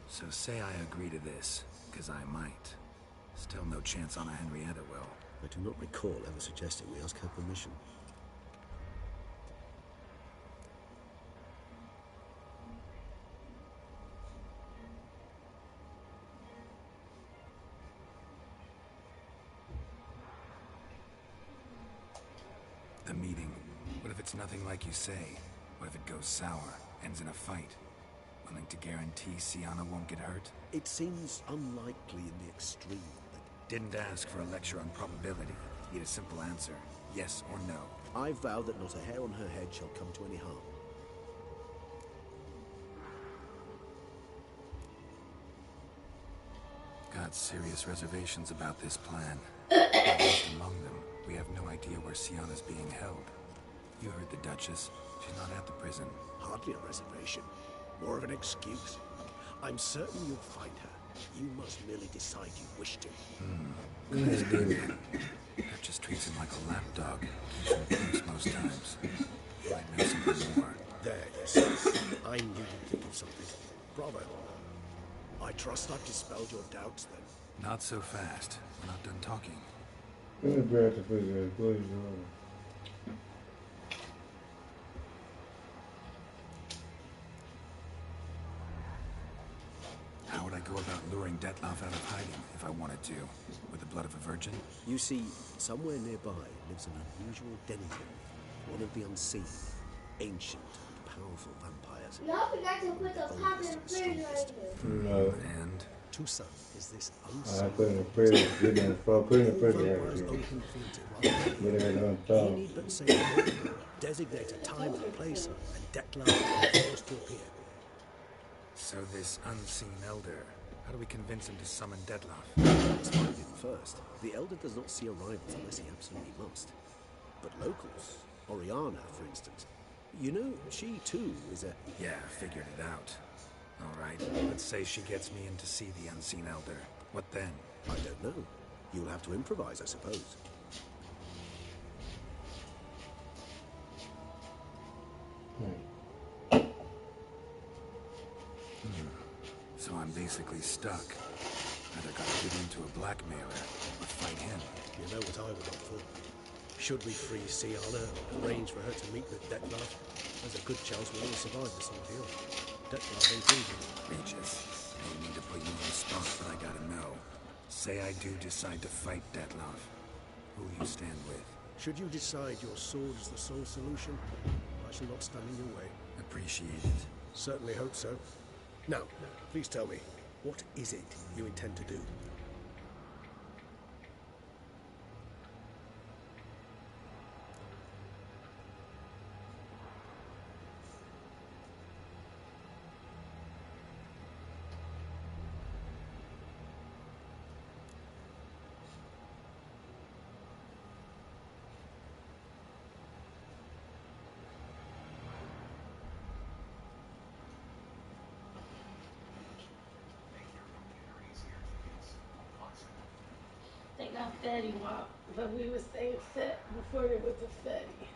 So say I agree to this, because I might. Still no chance Anna Henrietta will. I do not recall ever suggesting we ask her permission. The meeting. What if it's nothing like you say? What if it goes sour, ends in a fight? Willing to guarantee Siana won't get hurt? It seems unlikely in the extreme, but Didn't ask for a lecture on probability. Need a simple answer. Yes or no. I vow that not a hair on her head shall come to any harm. Got serious reservations about this plan. At least among them, we have no idea where Siana's being held. You heard the Duchess. She's not at the prison. Hardly a reservation. More of an excuse. I'm certain you'll find her. You must merely decide you wish to. Good idea. That just treats him like a lapdog. Keeps him close most times. Might know something more. There, you see. I knew you'd think of something. Bravo. I trust I've dispelled your doubts, then. Not so fast. We're not done talking. How would I go about luring Detloff out of hiding if I wanted to? With the blood of a virgin? You see, somewhere nearby lives an unusual denizen, one of the unseen, ancient and powerful vampires. Y'all forgot to put the pop in the refrigerator. No. And? Tucson is this I unseen... put in the fridge. Put in the refrigerator. Vampires open fields Get it on He top. need but say a word, designate a time and a place, and Detloff will be forced to appear. So this unseen elder, how do we convince him to summon Detloff? Let's find him first. The Elder does not see arrivals unless he absolutely must. But locals, Oriana, for instance, you know, she too is a... Yeah, figured it out. All right, let's say she gets me in to see the unseen elder. What then? I don't know. You'll have to improvise, I suppose. So I'm basically stuck. Either gotta give in to a blackmailer or fight him. You know what I would opt for? Should we free Siana and arrange for her to meet with Detloff, there's a good chance we'll all survive this ordeal. Detloff included. Regis, I don't mean to put you on the spot, but I gotta know. Say I do decide to fight Detloff. Who'll you stand with? Should you decide your sword is the sole solution, I shall not stand in your way. Appreciate it. Certainly hope so. Now, please tell me, what is it you intend to do? They got Fetty Wap, but we were saying Fet before they went to Fetty.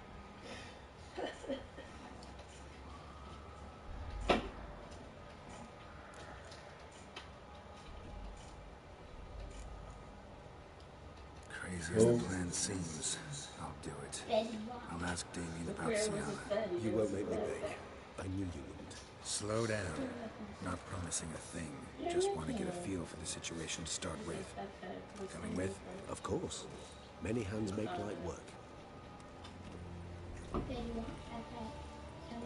Crazy as the plan seems, I'll do it. I'll ask Damien about Siana. You won't make me beg. I knew you wouldn't. Slow down. Not promising a thing. Just want to get a feel for the situation to start with. Coming with? Of course. Many hands make light work.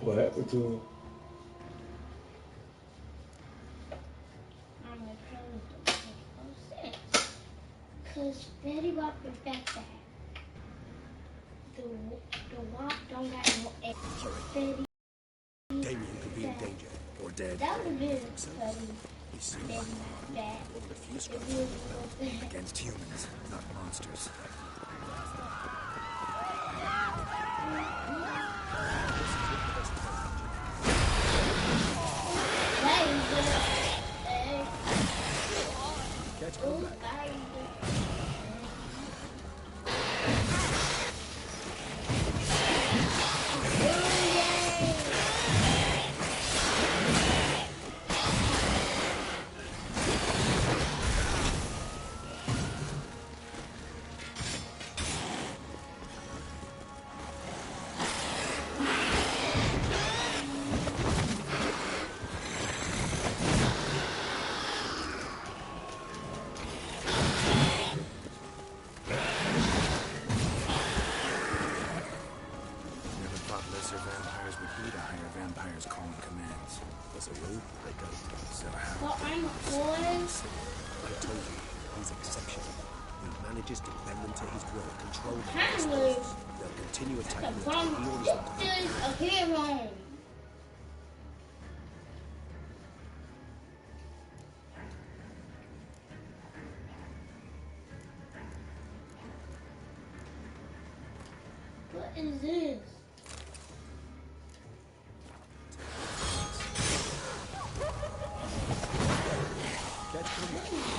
What happened to him? Cause Betty Wap is backpack. The Wap don't got no egg. Betty. Damien could be in danger. Or dead. That would be funny. He seems Betty like back. one of the few structures. Against humans, not monsters. Catch combat. There's a road I don't. So how? But I'm a boy. I told you, he's exceptional. He manages to bend them to his will, control them. Apparently, They'll continue attacking the until bomb he orders them to is a hero. What is this? catch combat.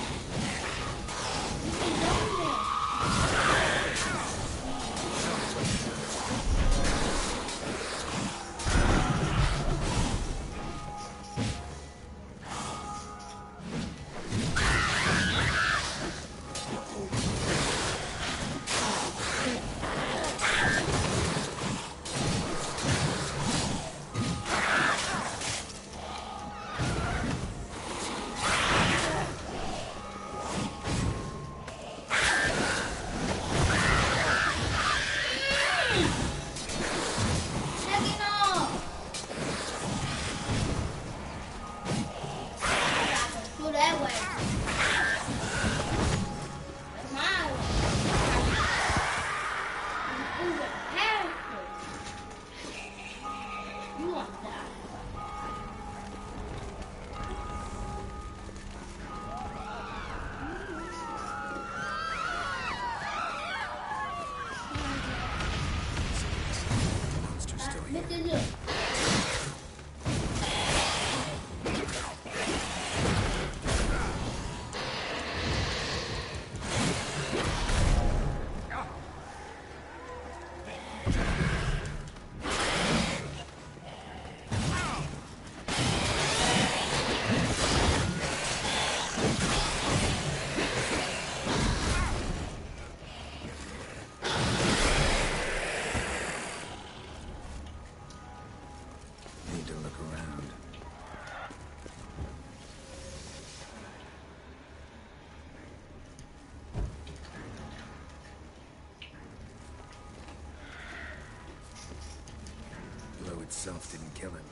itself didn't kill him.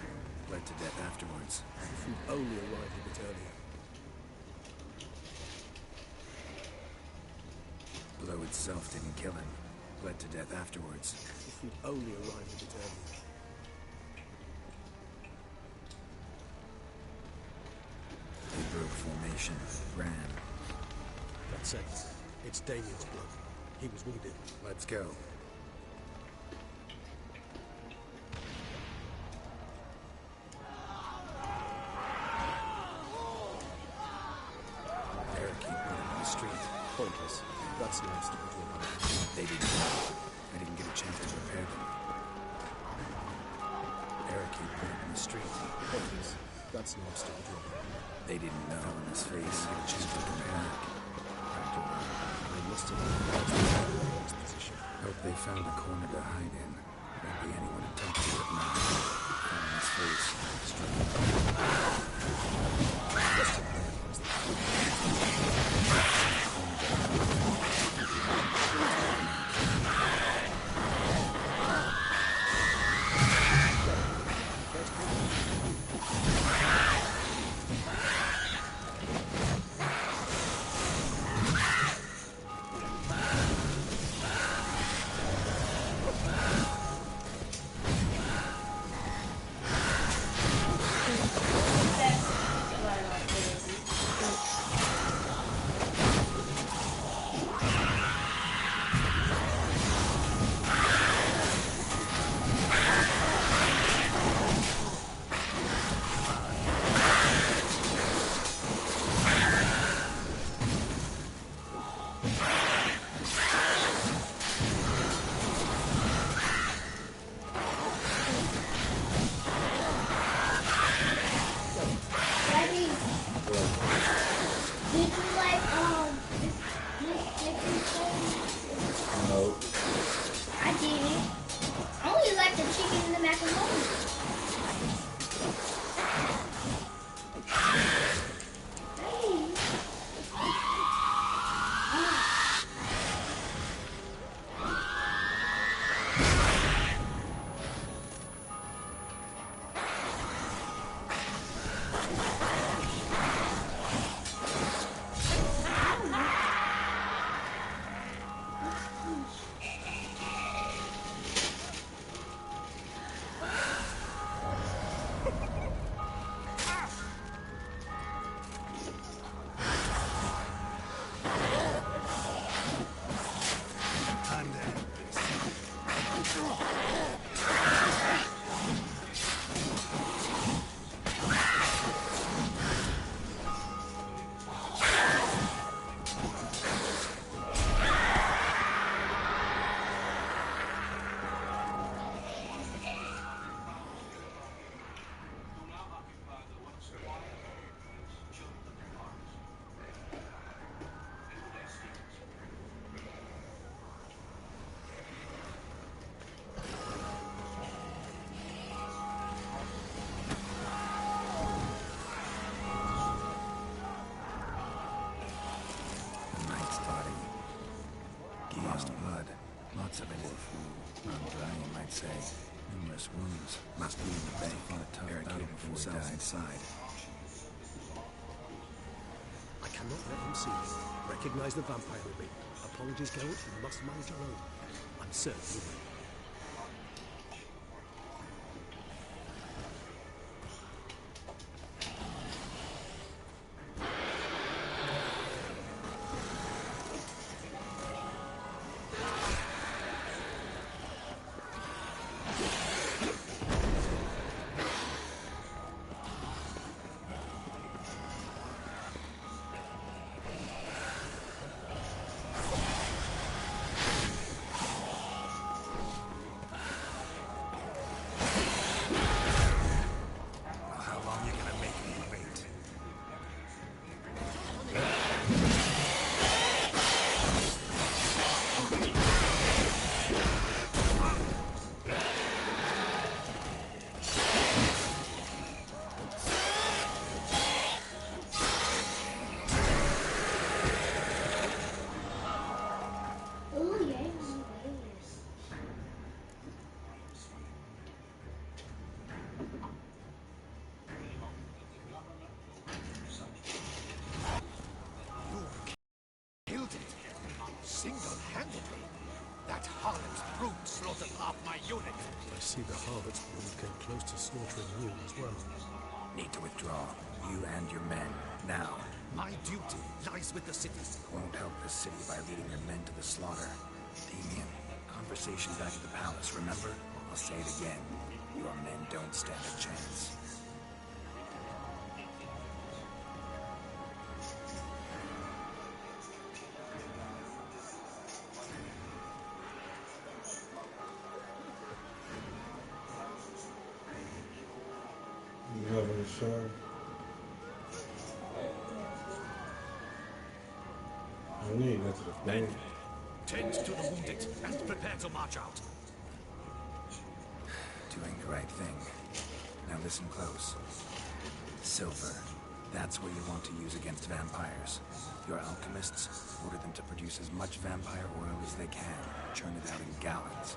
Bled to death afterwards. If we'd only arrived a bit earlier. Blow itself didn't kill him. Bled to death afterwards. If we'd only arrived a bit earlier. They broke formation, ran. That's it. It's Damien's blood. He was wounded. Let's go. Eric, he put him on the street. Pointless. That's no stupid woman. They didn't know. I didn't get a chance to repair them. Eric, he put him on the street. Pointless. That's no stupid woman. They didn't know. Fell on his face. Get a chance to repair it. I must have been in this position. Hope they found a corner to hide in. Won't be anyone to talk to at night. Fell on his face. Struck him. I must have been in this position. Lots of it. Dry, you might say. Numerous wounds. Must be in the bank. Fought a tough battle before he died inside. I cannot let him see me. Recognize the vampire in me. Apologies, Geralt. You must manage your own. I'm certain you will. Single-handedly? That harlot's brood slaughtered half my unit. I see the harlot's brood came close to slaughtering you as well. Need to withdraw. You and your men. Now. My duty lies with the city. Won't help the city by leading your men to the slaughter. Damien, conversation back at the palace, remember? I'll say it again. Your men don't stand a chance. You having a shower? I need to go to the bank. Tend to the wounded and prepare to march out. Doing the right thing. Now listen close. Silver. That's what you want to use against vampires. Your alchemists, order them to produce as much vampire oil as they can. Churn it out in gallons.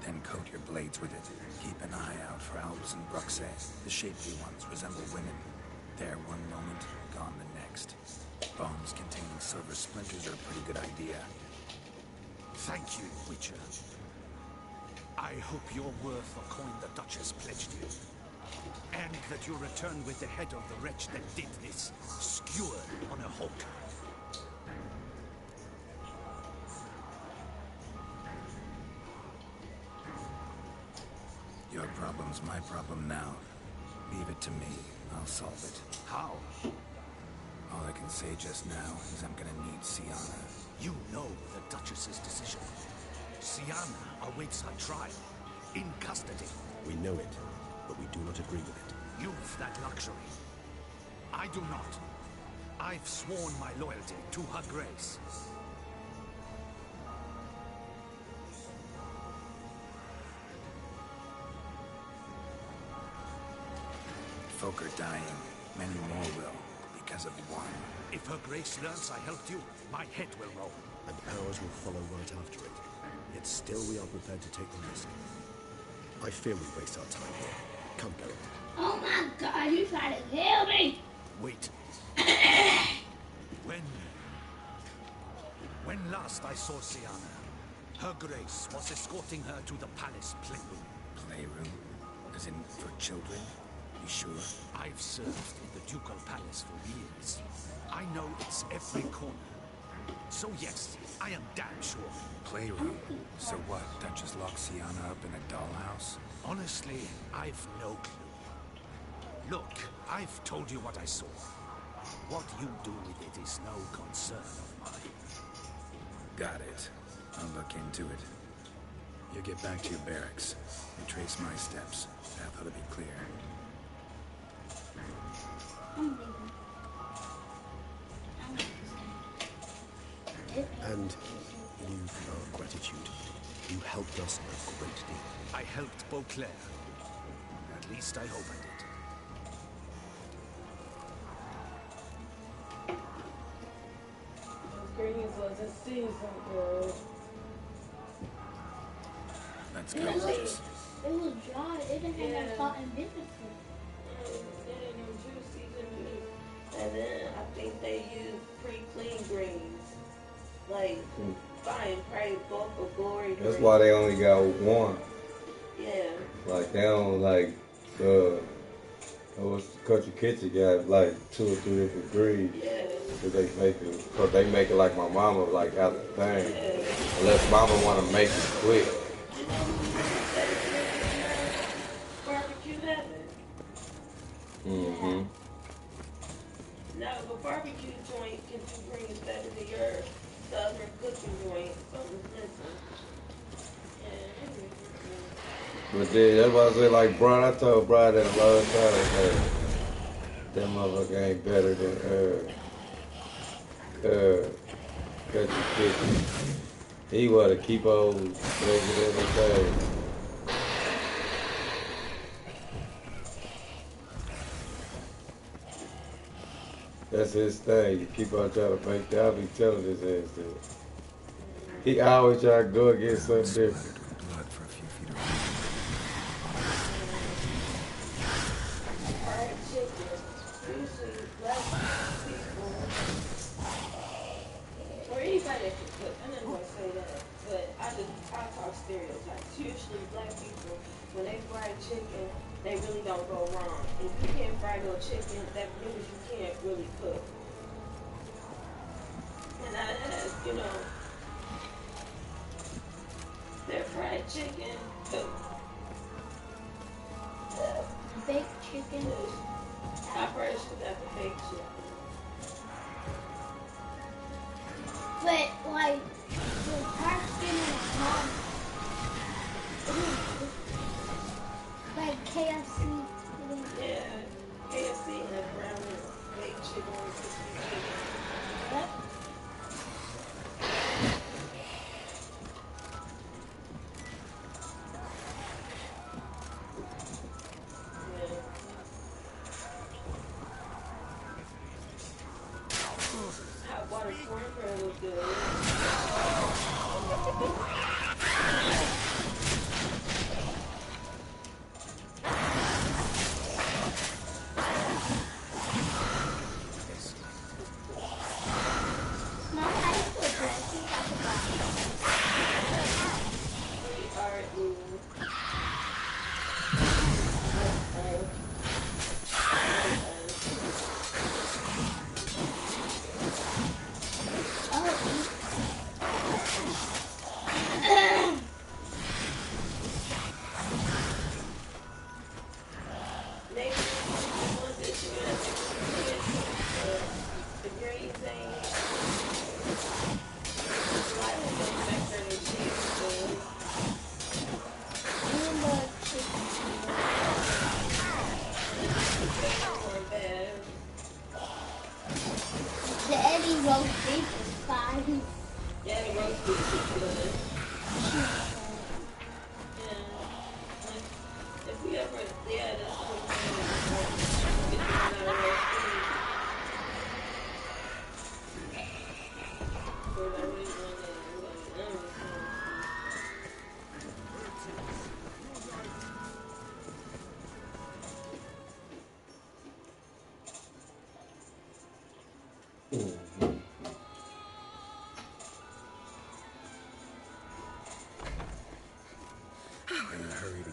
Then coat your blades with it. Keep an eye out for Alps and Bruxais. The shapely ones resemble women. There one moment, gone the next. Bombs containing silver splinters are a pretty good idea. Thank you, Witcher. I hope you're worth the coin the Duchess pledged you. And that you return with the head of the wretch that did this, skewered on a hook. Your problem's my problem now. Leave it to me. I'll solve it. How? All I can say just now is I'm gonna need Sienna. You know the Duchess's decision. Sienna awaits her trial. In custody. We know it, but we do not agree with it. You've that luxury. I do not. I've sworn my loyalty to her grace. Folk are dying. Many more will, because of one. If her grace learns I helped you, my head will roll. And ours will follow right after it. Yet still we are prepared to take the risk. I fear we waste our time here. Come, Geralt. Oh my god, you trying to kill me! Wait. When last I saw Sienna, her grace was escorting her to the palace playroom. Playroom? As in for children? You sure? I've served in the ducal palace for years. I know it's every corner. So yes, I am damn sure. Playroom? So what? Duchess locked Sienna up in a dollhouse? Honestly, I've no clue. Look, I've told you what I saw. What you do with it is no concern of mine. Got it. I'll look into it. You get back to your barracks. Retrace my steps. Path ought to be clear. And you've our gratitude. You helped us a great deal. I helped Beauclair. At least I hope I did. Greens wasn't seasoned good. Let's go, Duchess. It was dry. It didn't have that salt and vinegar. And then I think they use pre-clean greens. Like, fine, pray, bulk of glory. That's why they only got one. Yeah. Like, they don't, like, what's the country kitchen got, like, 2 or 3 different breeds. Yeah. Cause they make it like my mama, like, out the thing. Yeah. Unless mama want to make it quick. Barbecue heaven. Mm-hmm. Now, if a barbecue joint can do greens better than your southern cooking joint, something's missing. But then, that's why I say, like, Brian, I told Brian that a lot of times, hey, that motherfucker ain't better than, country kitchen. He want to keep on making everything. That's his thing. You keep on trying to make that. I'll be telling his ass that. He always try to go against something different. Blood for a few feet around. Fried chicken. Usually less people. Or anybody Hispanic can cook. I never gonna say that, but I talk stereotypes. Usually black people, when they fry chicken, they really don't go wrong. If you can't fry no chicken, that means you can't really cook. And I had, you know, their fried chicken cooked. Baked chicken. I first got the baked chicken. But like the Paskin and a mom, like KFC. Yeah, KFC had brown and baked chicken and crispy chicken. Yep. Hot water cornbread was good.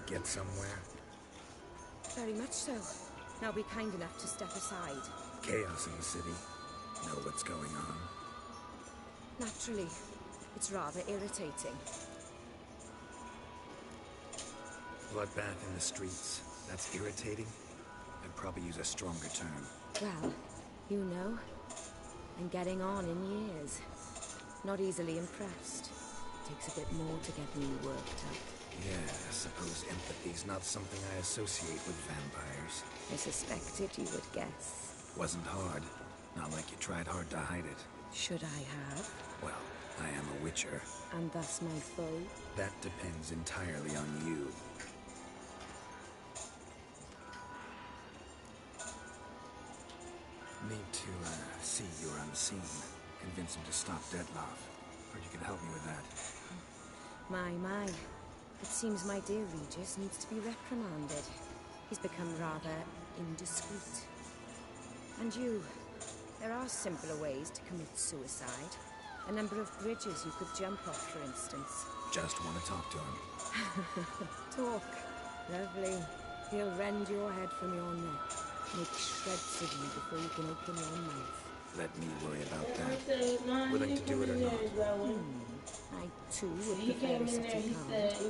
Get somewhere? Very much so. Now be kind enough to step aside. Chaos in the city. Know what's going on? Naturally. It's rather irritating. Bloodbath in the streets. That's irritating? I'd probably use a stronger term. Well, you know, I'm getting on in years. Not easily impressed. Takes a bit more to get me worked up. Yeah, I suppose empathy's not something I associate with vampires. I suspected you would guess. Wasn't hard. Not like you tried hard to hide it. Should I have? Well, I am a witcher. And thus my foe? That depends entirely on you. Need to, see you're unseen. Convince him to stop Detloff. Or you can help me with that. My. It seems my dear Regis needs to be reprimanded. He's become rather indiscreet. And you, there are simpler ways to commit suicide. A number of bridges you could jump off, for instance. Just want to talk to him. Talk. Lovely. He'll rend your head from your neck. Make shreds of you before you can open your mouth. Let me worry about that. Willing to do it or not? I too would prefer such a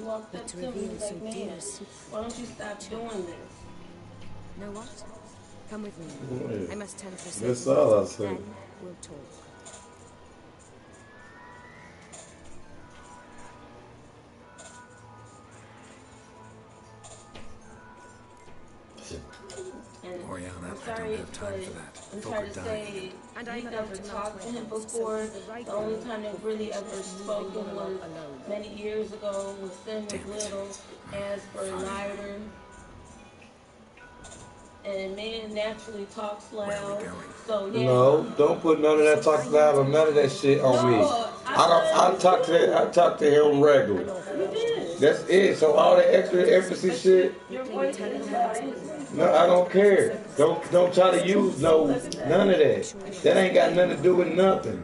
calm, but to reveal so dear a secret. Why don't you stop doing this? Know what? Come with me. I must tend to a That's all I say. Then we'll talk. Oriana, I don't have time for that. I'm Folk trying are to dying. say, we've never talked to him before. The only time they've really ever spoken was many years ago when Sim was little, as for lighter. And man naturally talks loud. So yeah. No, don't put none of that talk loud or none of that shit on me. I talk to him regular. That's it. So all the extra emphasis shit. Your voice is loud. No, I don't care. Don't try to use none of that. That ain't got nothing to do with nothing.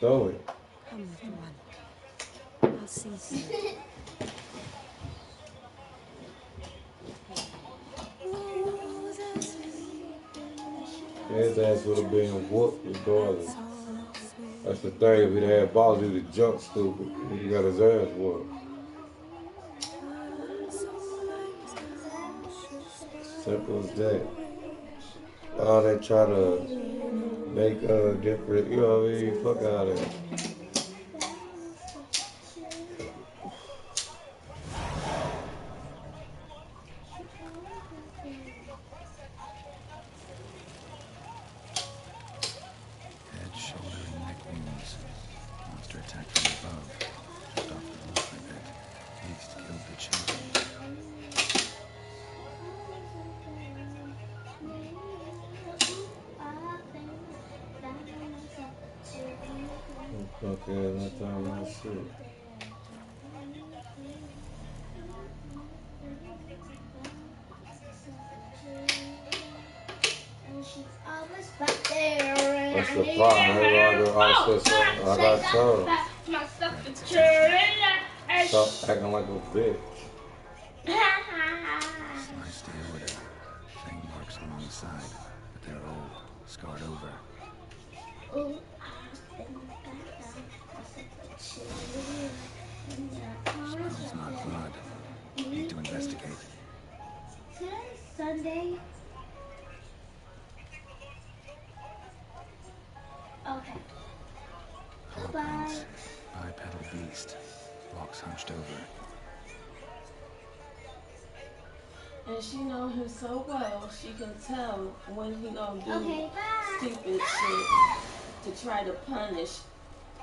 Throw it. Come, little one. I'll sing to you. His ass would have been whooped regardless. That's the thing. If he'd had balls, he'd have jumped stupid. He got his ass whooped. Simple as that. All they try to make different, you know what I mean? Fuck out of it. Head, shoulder, and neck wounds. Monster attack from above. Just off the roof a bit. Beast killed the children. Okay, that time I shit. That's the problem. I got told. Stop acting like a bitch. Sliced aorta. Fang marks along the side, but they're old, scarred over. Smells not blood. Need to investigate. Today's Sunday. Okay. Bye. Bipedal beast. Walks hunched over. And she know him so well, she can tell when he gonna do stupid shit to try to punish,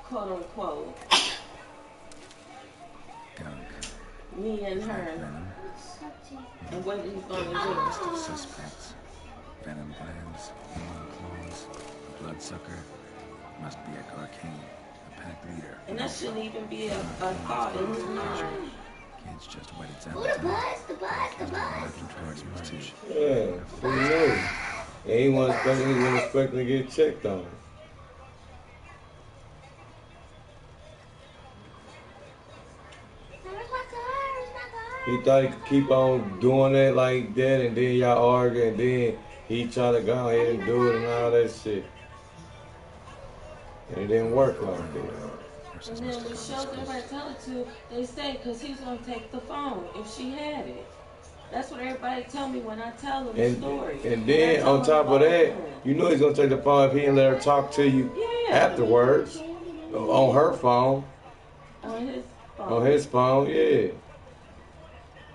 quote unquote, me and her. And what he's gonna do. List of suspects. Venom glands, human claws, a bloodsucker. Must be a Arcane, a pack leader. And that shouldn't even be a thought in his mind. Kids just wet its Oh, the bus. Yeah, who knew? And he wasn't expecting to get checked on. He thought he could keep on doing it like that, and then y'all argue, and then he tried to go ahead and do it and all that shit. And it didn't work like that. And then the shows everybody tell it to, they say, because he's going to take the phone if she had it. That's what everybody tell me when I tell them the story. And then on top of that, you know he's going to take the phone if he didn't let her talk to you afterwards. On her phone. On his phone. On his phone, yeah.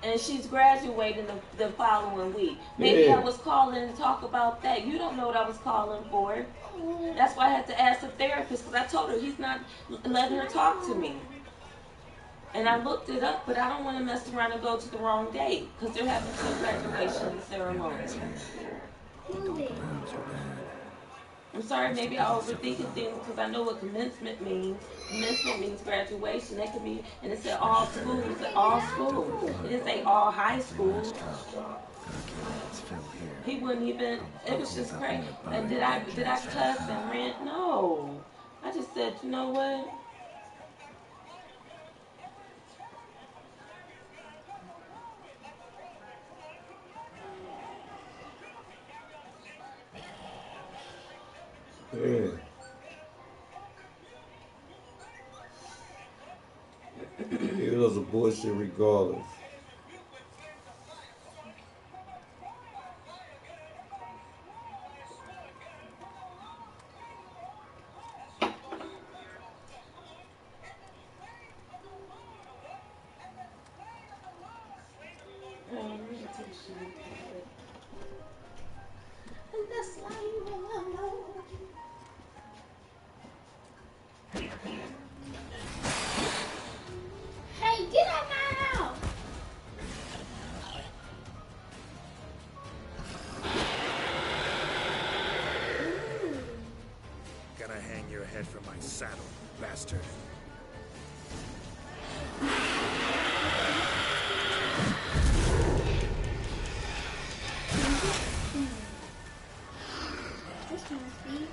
And she's graduating the following week. Maybe I was calling to talk about that. You don't know what I was calling for. That's why I had to ask the therapist, because I told her he's not letting her talk to me. And I looked it up, but I don't want to mess around and go to the wrong date, because they're having 2 graduation ceremonies. I'm sorry, maybe I overthinking things because I know what commencement means. Commencement means graduation. That could be, and it said all schools. It said all schools. It didn't say all high schools. He wouldn't even. It was just crazy. And did I cuss and rant? No. I just said, you know what? Yeah. It was a bullshit regardless. Hey, get out my house! Gonna hang your head from my saddle, bastard. This must be.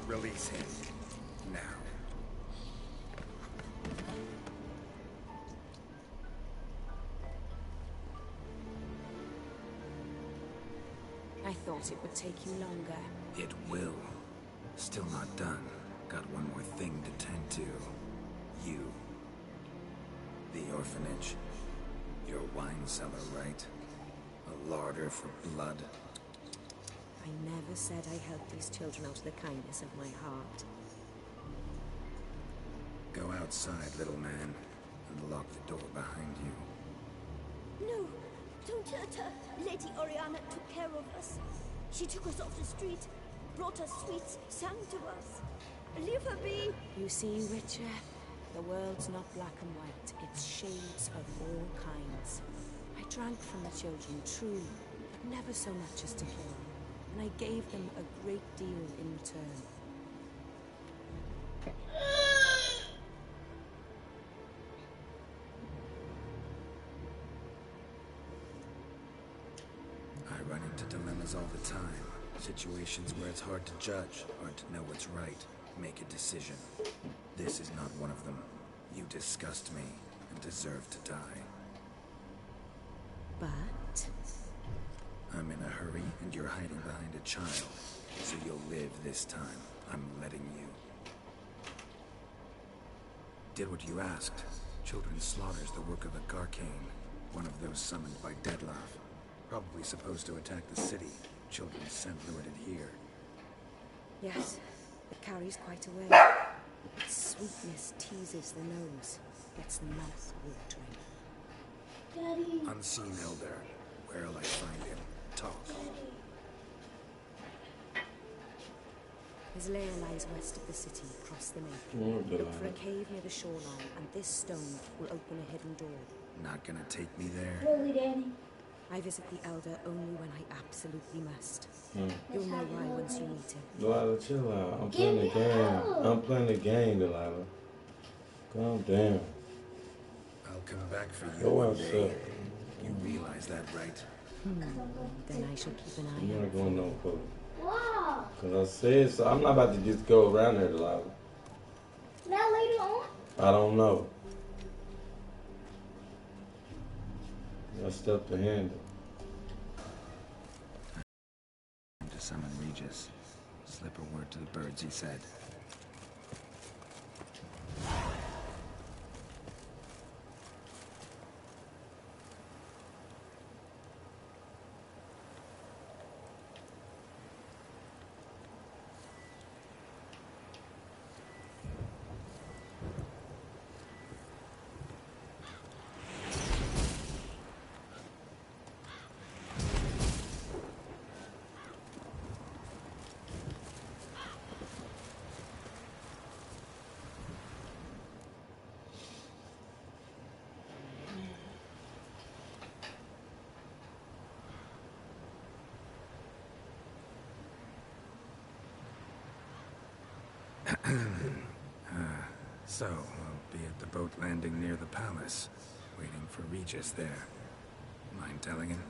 Release him. Now. I thought it would take you longer. It will. Still not done. Got one more thing to tend to. You. The orphanage. Your wine cellar, right? A larder for blood. I never said I helped these children out of the kindness of my heart. Go outside, little man, and lock the door behind you. No, don't hurt her. Lady Oriana took care of us. She took us off the street, brought us sweets, sang to us. Leave her be. You see, Witcher, the world's not black and white. It's shades of all kinds. I drank from the children, true, but never so much as to kill. And I gave them a great deal in return. I run into dilemmas all the time. Situations where it's hard to judge, hard to know what's right, make a decision. This is not one of them. You disgust me and deserve to die. But? I'm in a hurry, and you're hiding behind a child. So you'll live this time. I'm letting you. Did what you asked. Children's slaughter's the work of a Garcane, one of those summoned by Dettlaff. Probably supposed to attack the city. Children sent lured it here. Yes, It carries quite a way. Its sweetness teases the nose, gets the mouth watering. Daddy. Unseen elder. Where'll I find him? Talk. His lair lies west of the city, across the lake. Look for a cave near the shoreline, and this stone will open a hidden door. Not gonna take me there? Really, Daddy? I visit the elder only when I absolutely must. You'll know why once you meet him. Delilah, chill out. I'm playing the game. I'm playing the game, Delilah. Calm down. I'll come back for you Go one day. outside. You realize that, right? Then I shall keep an eye You're out. not going no further. Wow. Because I said so. I'm not about to just go around there, Delilah. Now later on? I don't know. I stepped the handle. To summon Regis. Slip a word to the birds, he said. So, I'll be at the boat landing near the palace, waiting for Regis there. Mind telling him?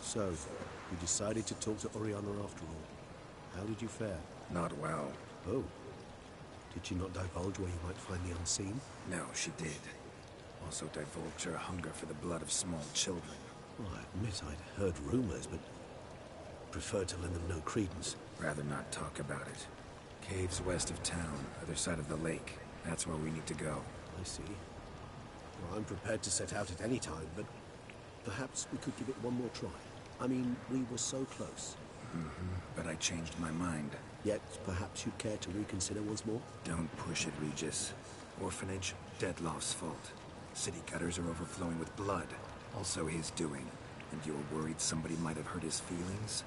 So, you decided to talk to Oriana after all. How did you fare? Not well. Oh. Did she not divulge where you might find the unseen? No, she did. Also divulged her hunger for the blood of small children. Well, I admit I'd heard rumors, but preferred to lend them no credence. Rather not talk about it. Caves west of town, other side of the lake. That's where we need to go. I see. Well, I'm prepared to set out at any time, but perhaps we could give it one more try. I mean, we were so close. But I changed my mind. Yet, perhaps you'd care to reconsider once more? Don't push it, Regis. Orphanage, Deadloff's fault. City gutters are overflowing with blood. Also his doing. And you're worried somebody might have hurt his feelings?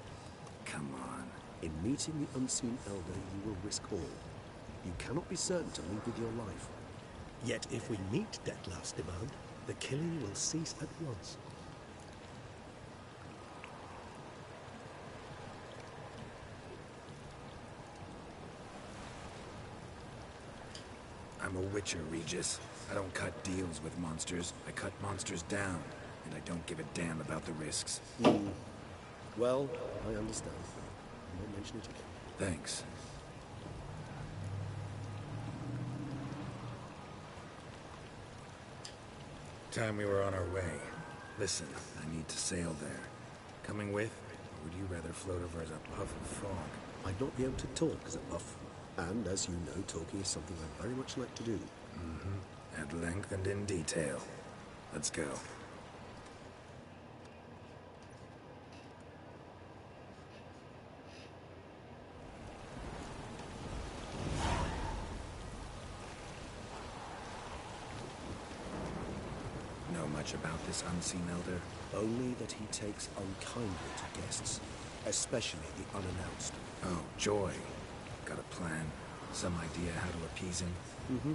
Come on. In meeting the unseen elder, you will risk all. You cannot be certain to leave with your life. Yet if we meet Dettlaff's demand, the killing will cease at once. I'm a witcher, Regis. I don't cut deals with monsters. I cut monsters down. And I don't give a damn about the risks. Well, I understand. I won't mention it again. Thanks. Time we were on our way. Listen, I need to sail there. Coming with? Or would you rather float over as a puff of fog? I'd not be able to talk as a puff. And, as you know, talking is something I very much like to do. Mm-hmm. At length and in detail. Let's go. Know much about this unseen elder? Only that he takes unkindly to guests, especially the unannounced. Oh, Joy. Got a plan? Some idea how to appease him? Mm-hmm.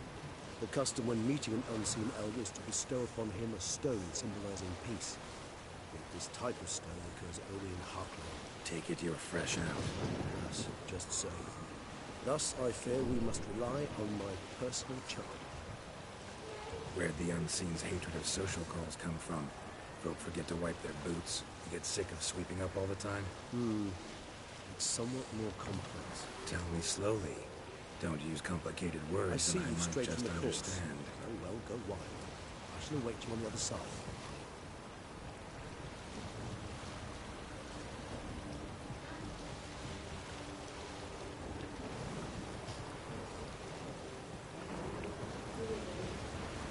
The custom when meeting an unseen elder is to bestow upon him a stone symbolizing peace. Yet this type of stone occurs only in Heartland. Take it you're fresh out. Yes, just so. Thus, I fear we must rely on my personal charm. Where'd the Unseen's hatred of social calls come from? Folk forget to wipe their boots. You get sick of sweeping up all the time? It's somewhat more complex. Tell me slowly. Don't use complicated words I see and I you might straight just from the course. understand. Very well, go wild. I shall await you on the other side.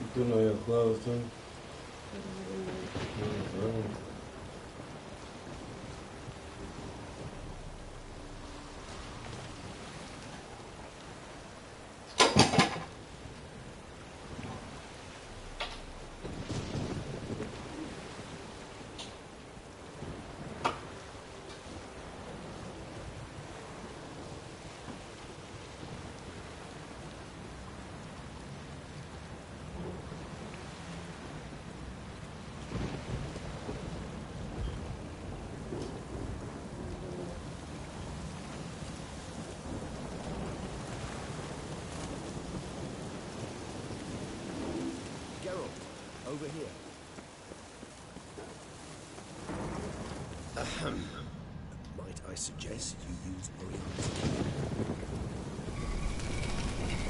You do know your clothes, too? Over here. Might I suggest you use Oriana's key?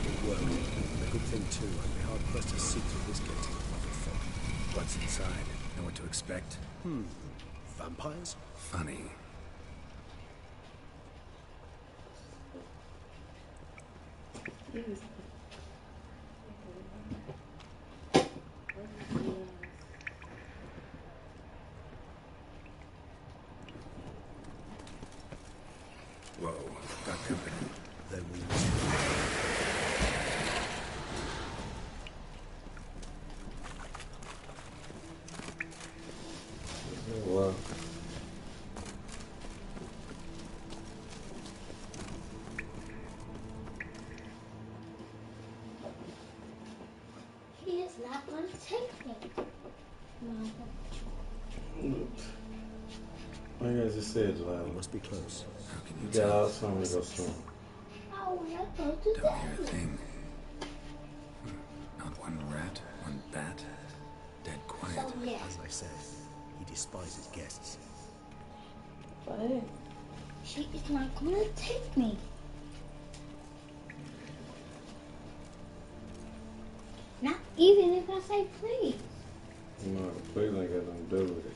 It worked. And a good thing too. I'd be hard pressed to see through this gate to the public folk. What's inside? Know what to expect? Vampires? Funny. Whoa, got company. Then we Wow. He is not going to take me. Like I just said, Joel. We must be close. How can You you got tell? all summer to go swim. I want to go to Don't hear a thing. Not one rat, one bat. Dead quiet. So, yeah. As I said, he despises guests. What? She is not going to take me. Not even if I say please. No, please ain't got nothing to do with it.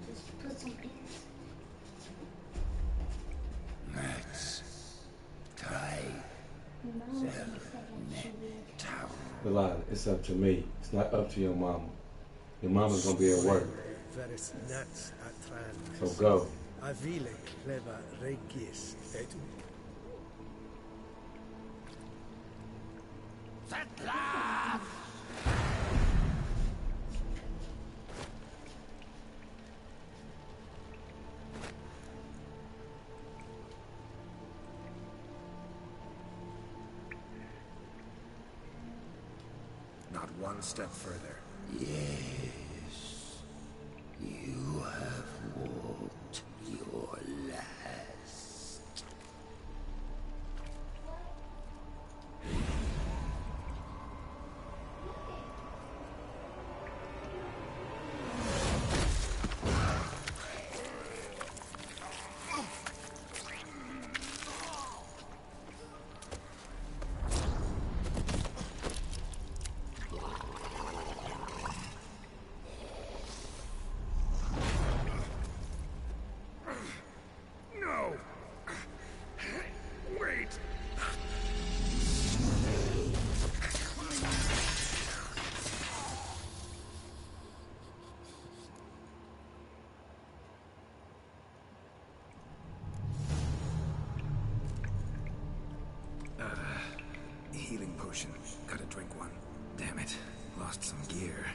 Just put some in. Let's try town. Delilah, it's up to me. It's not up to your mama. Your mama's gonna be at work. Veres nats atran. So go. Avile cleva regis et Not one step further. Yes, you have walked your last. potion. Gotta drink one. Damn it. Lost some gear.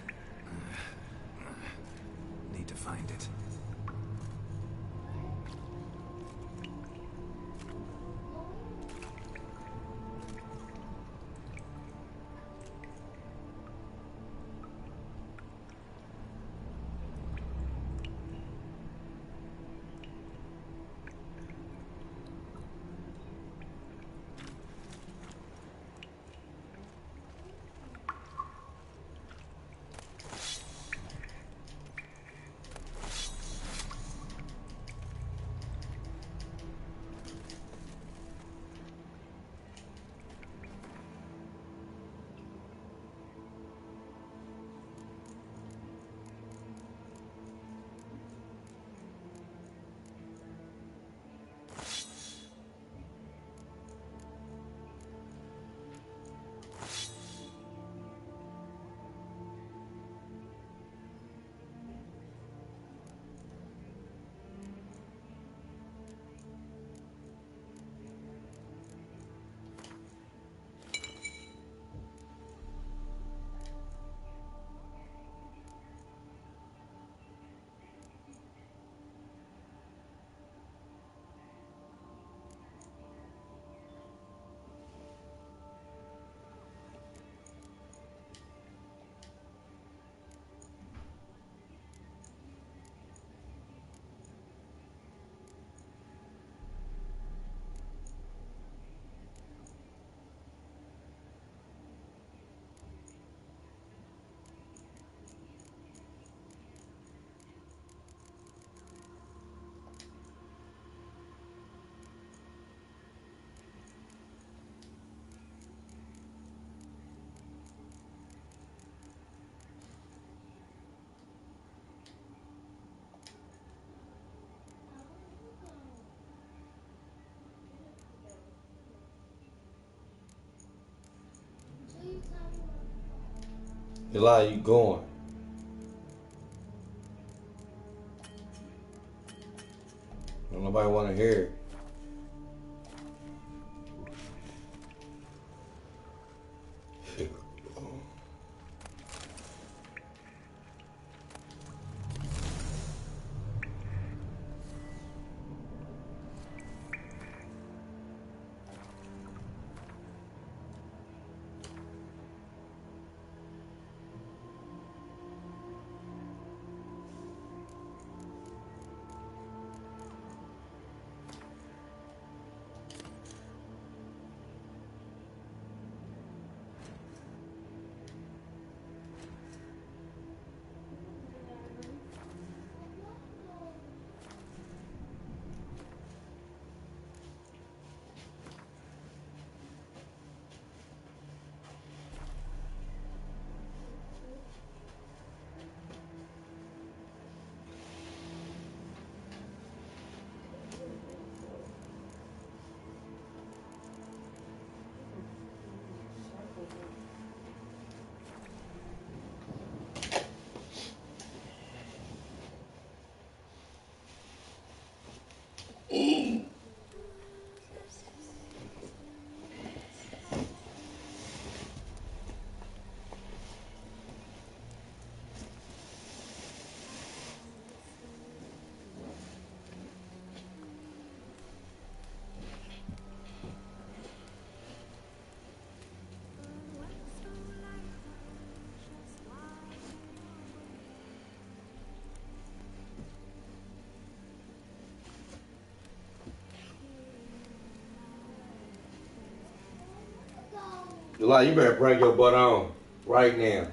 Need to find it. Eli, you going? Don't nobody want to hear it. Eli, you better bring your butt on right now.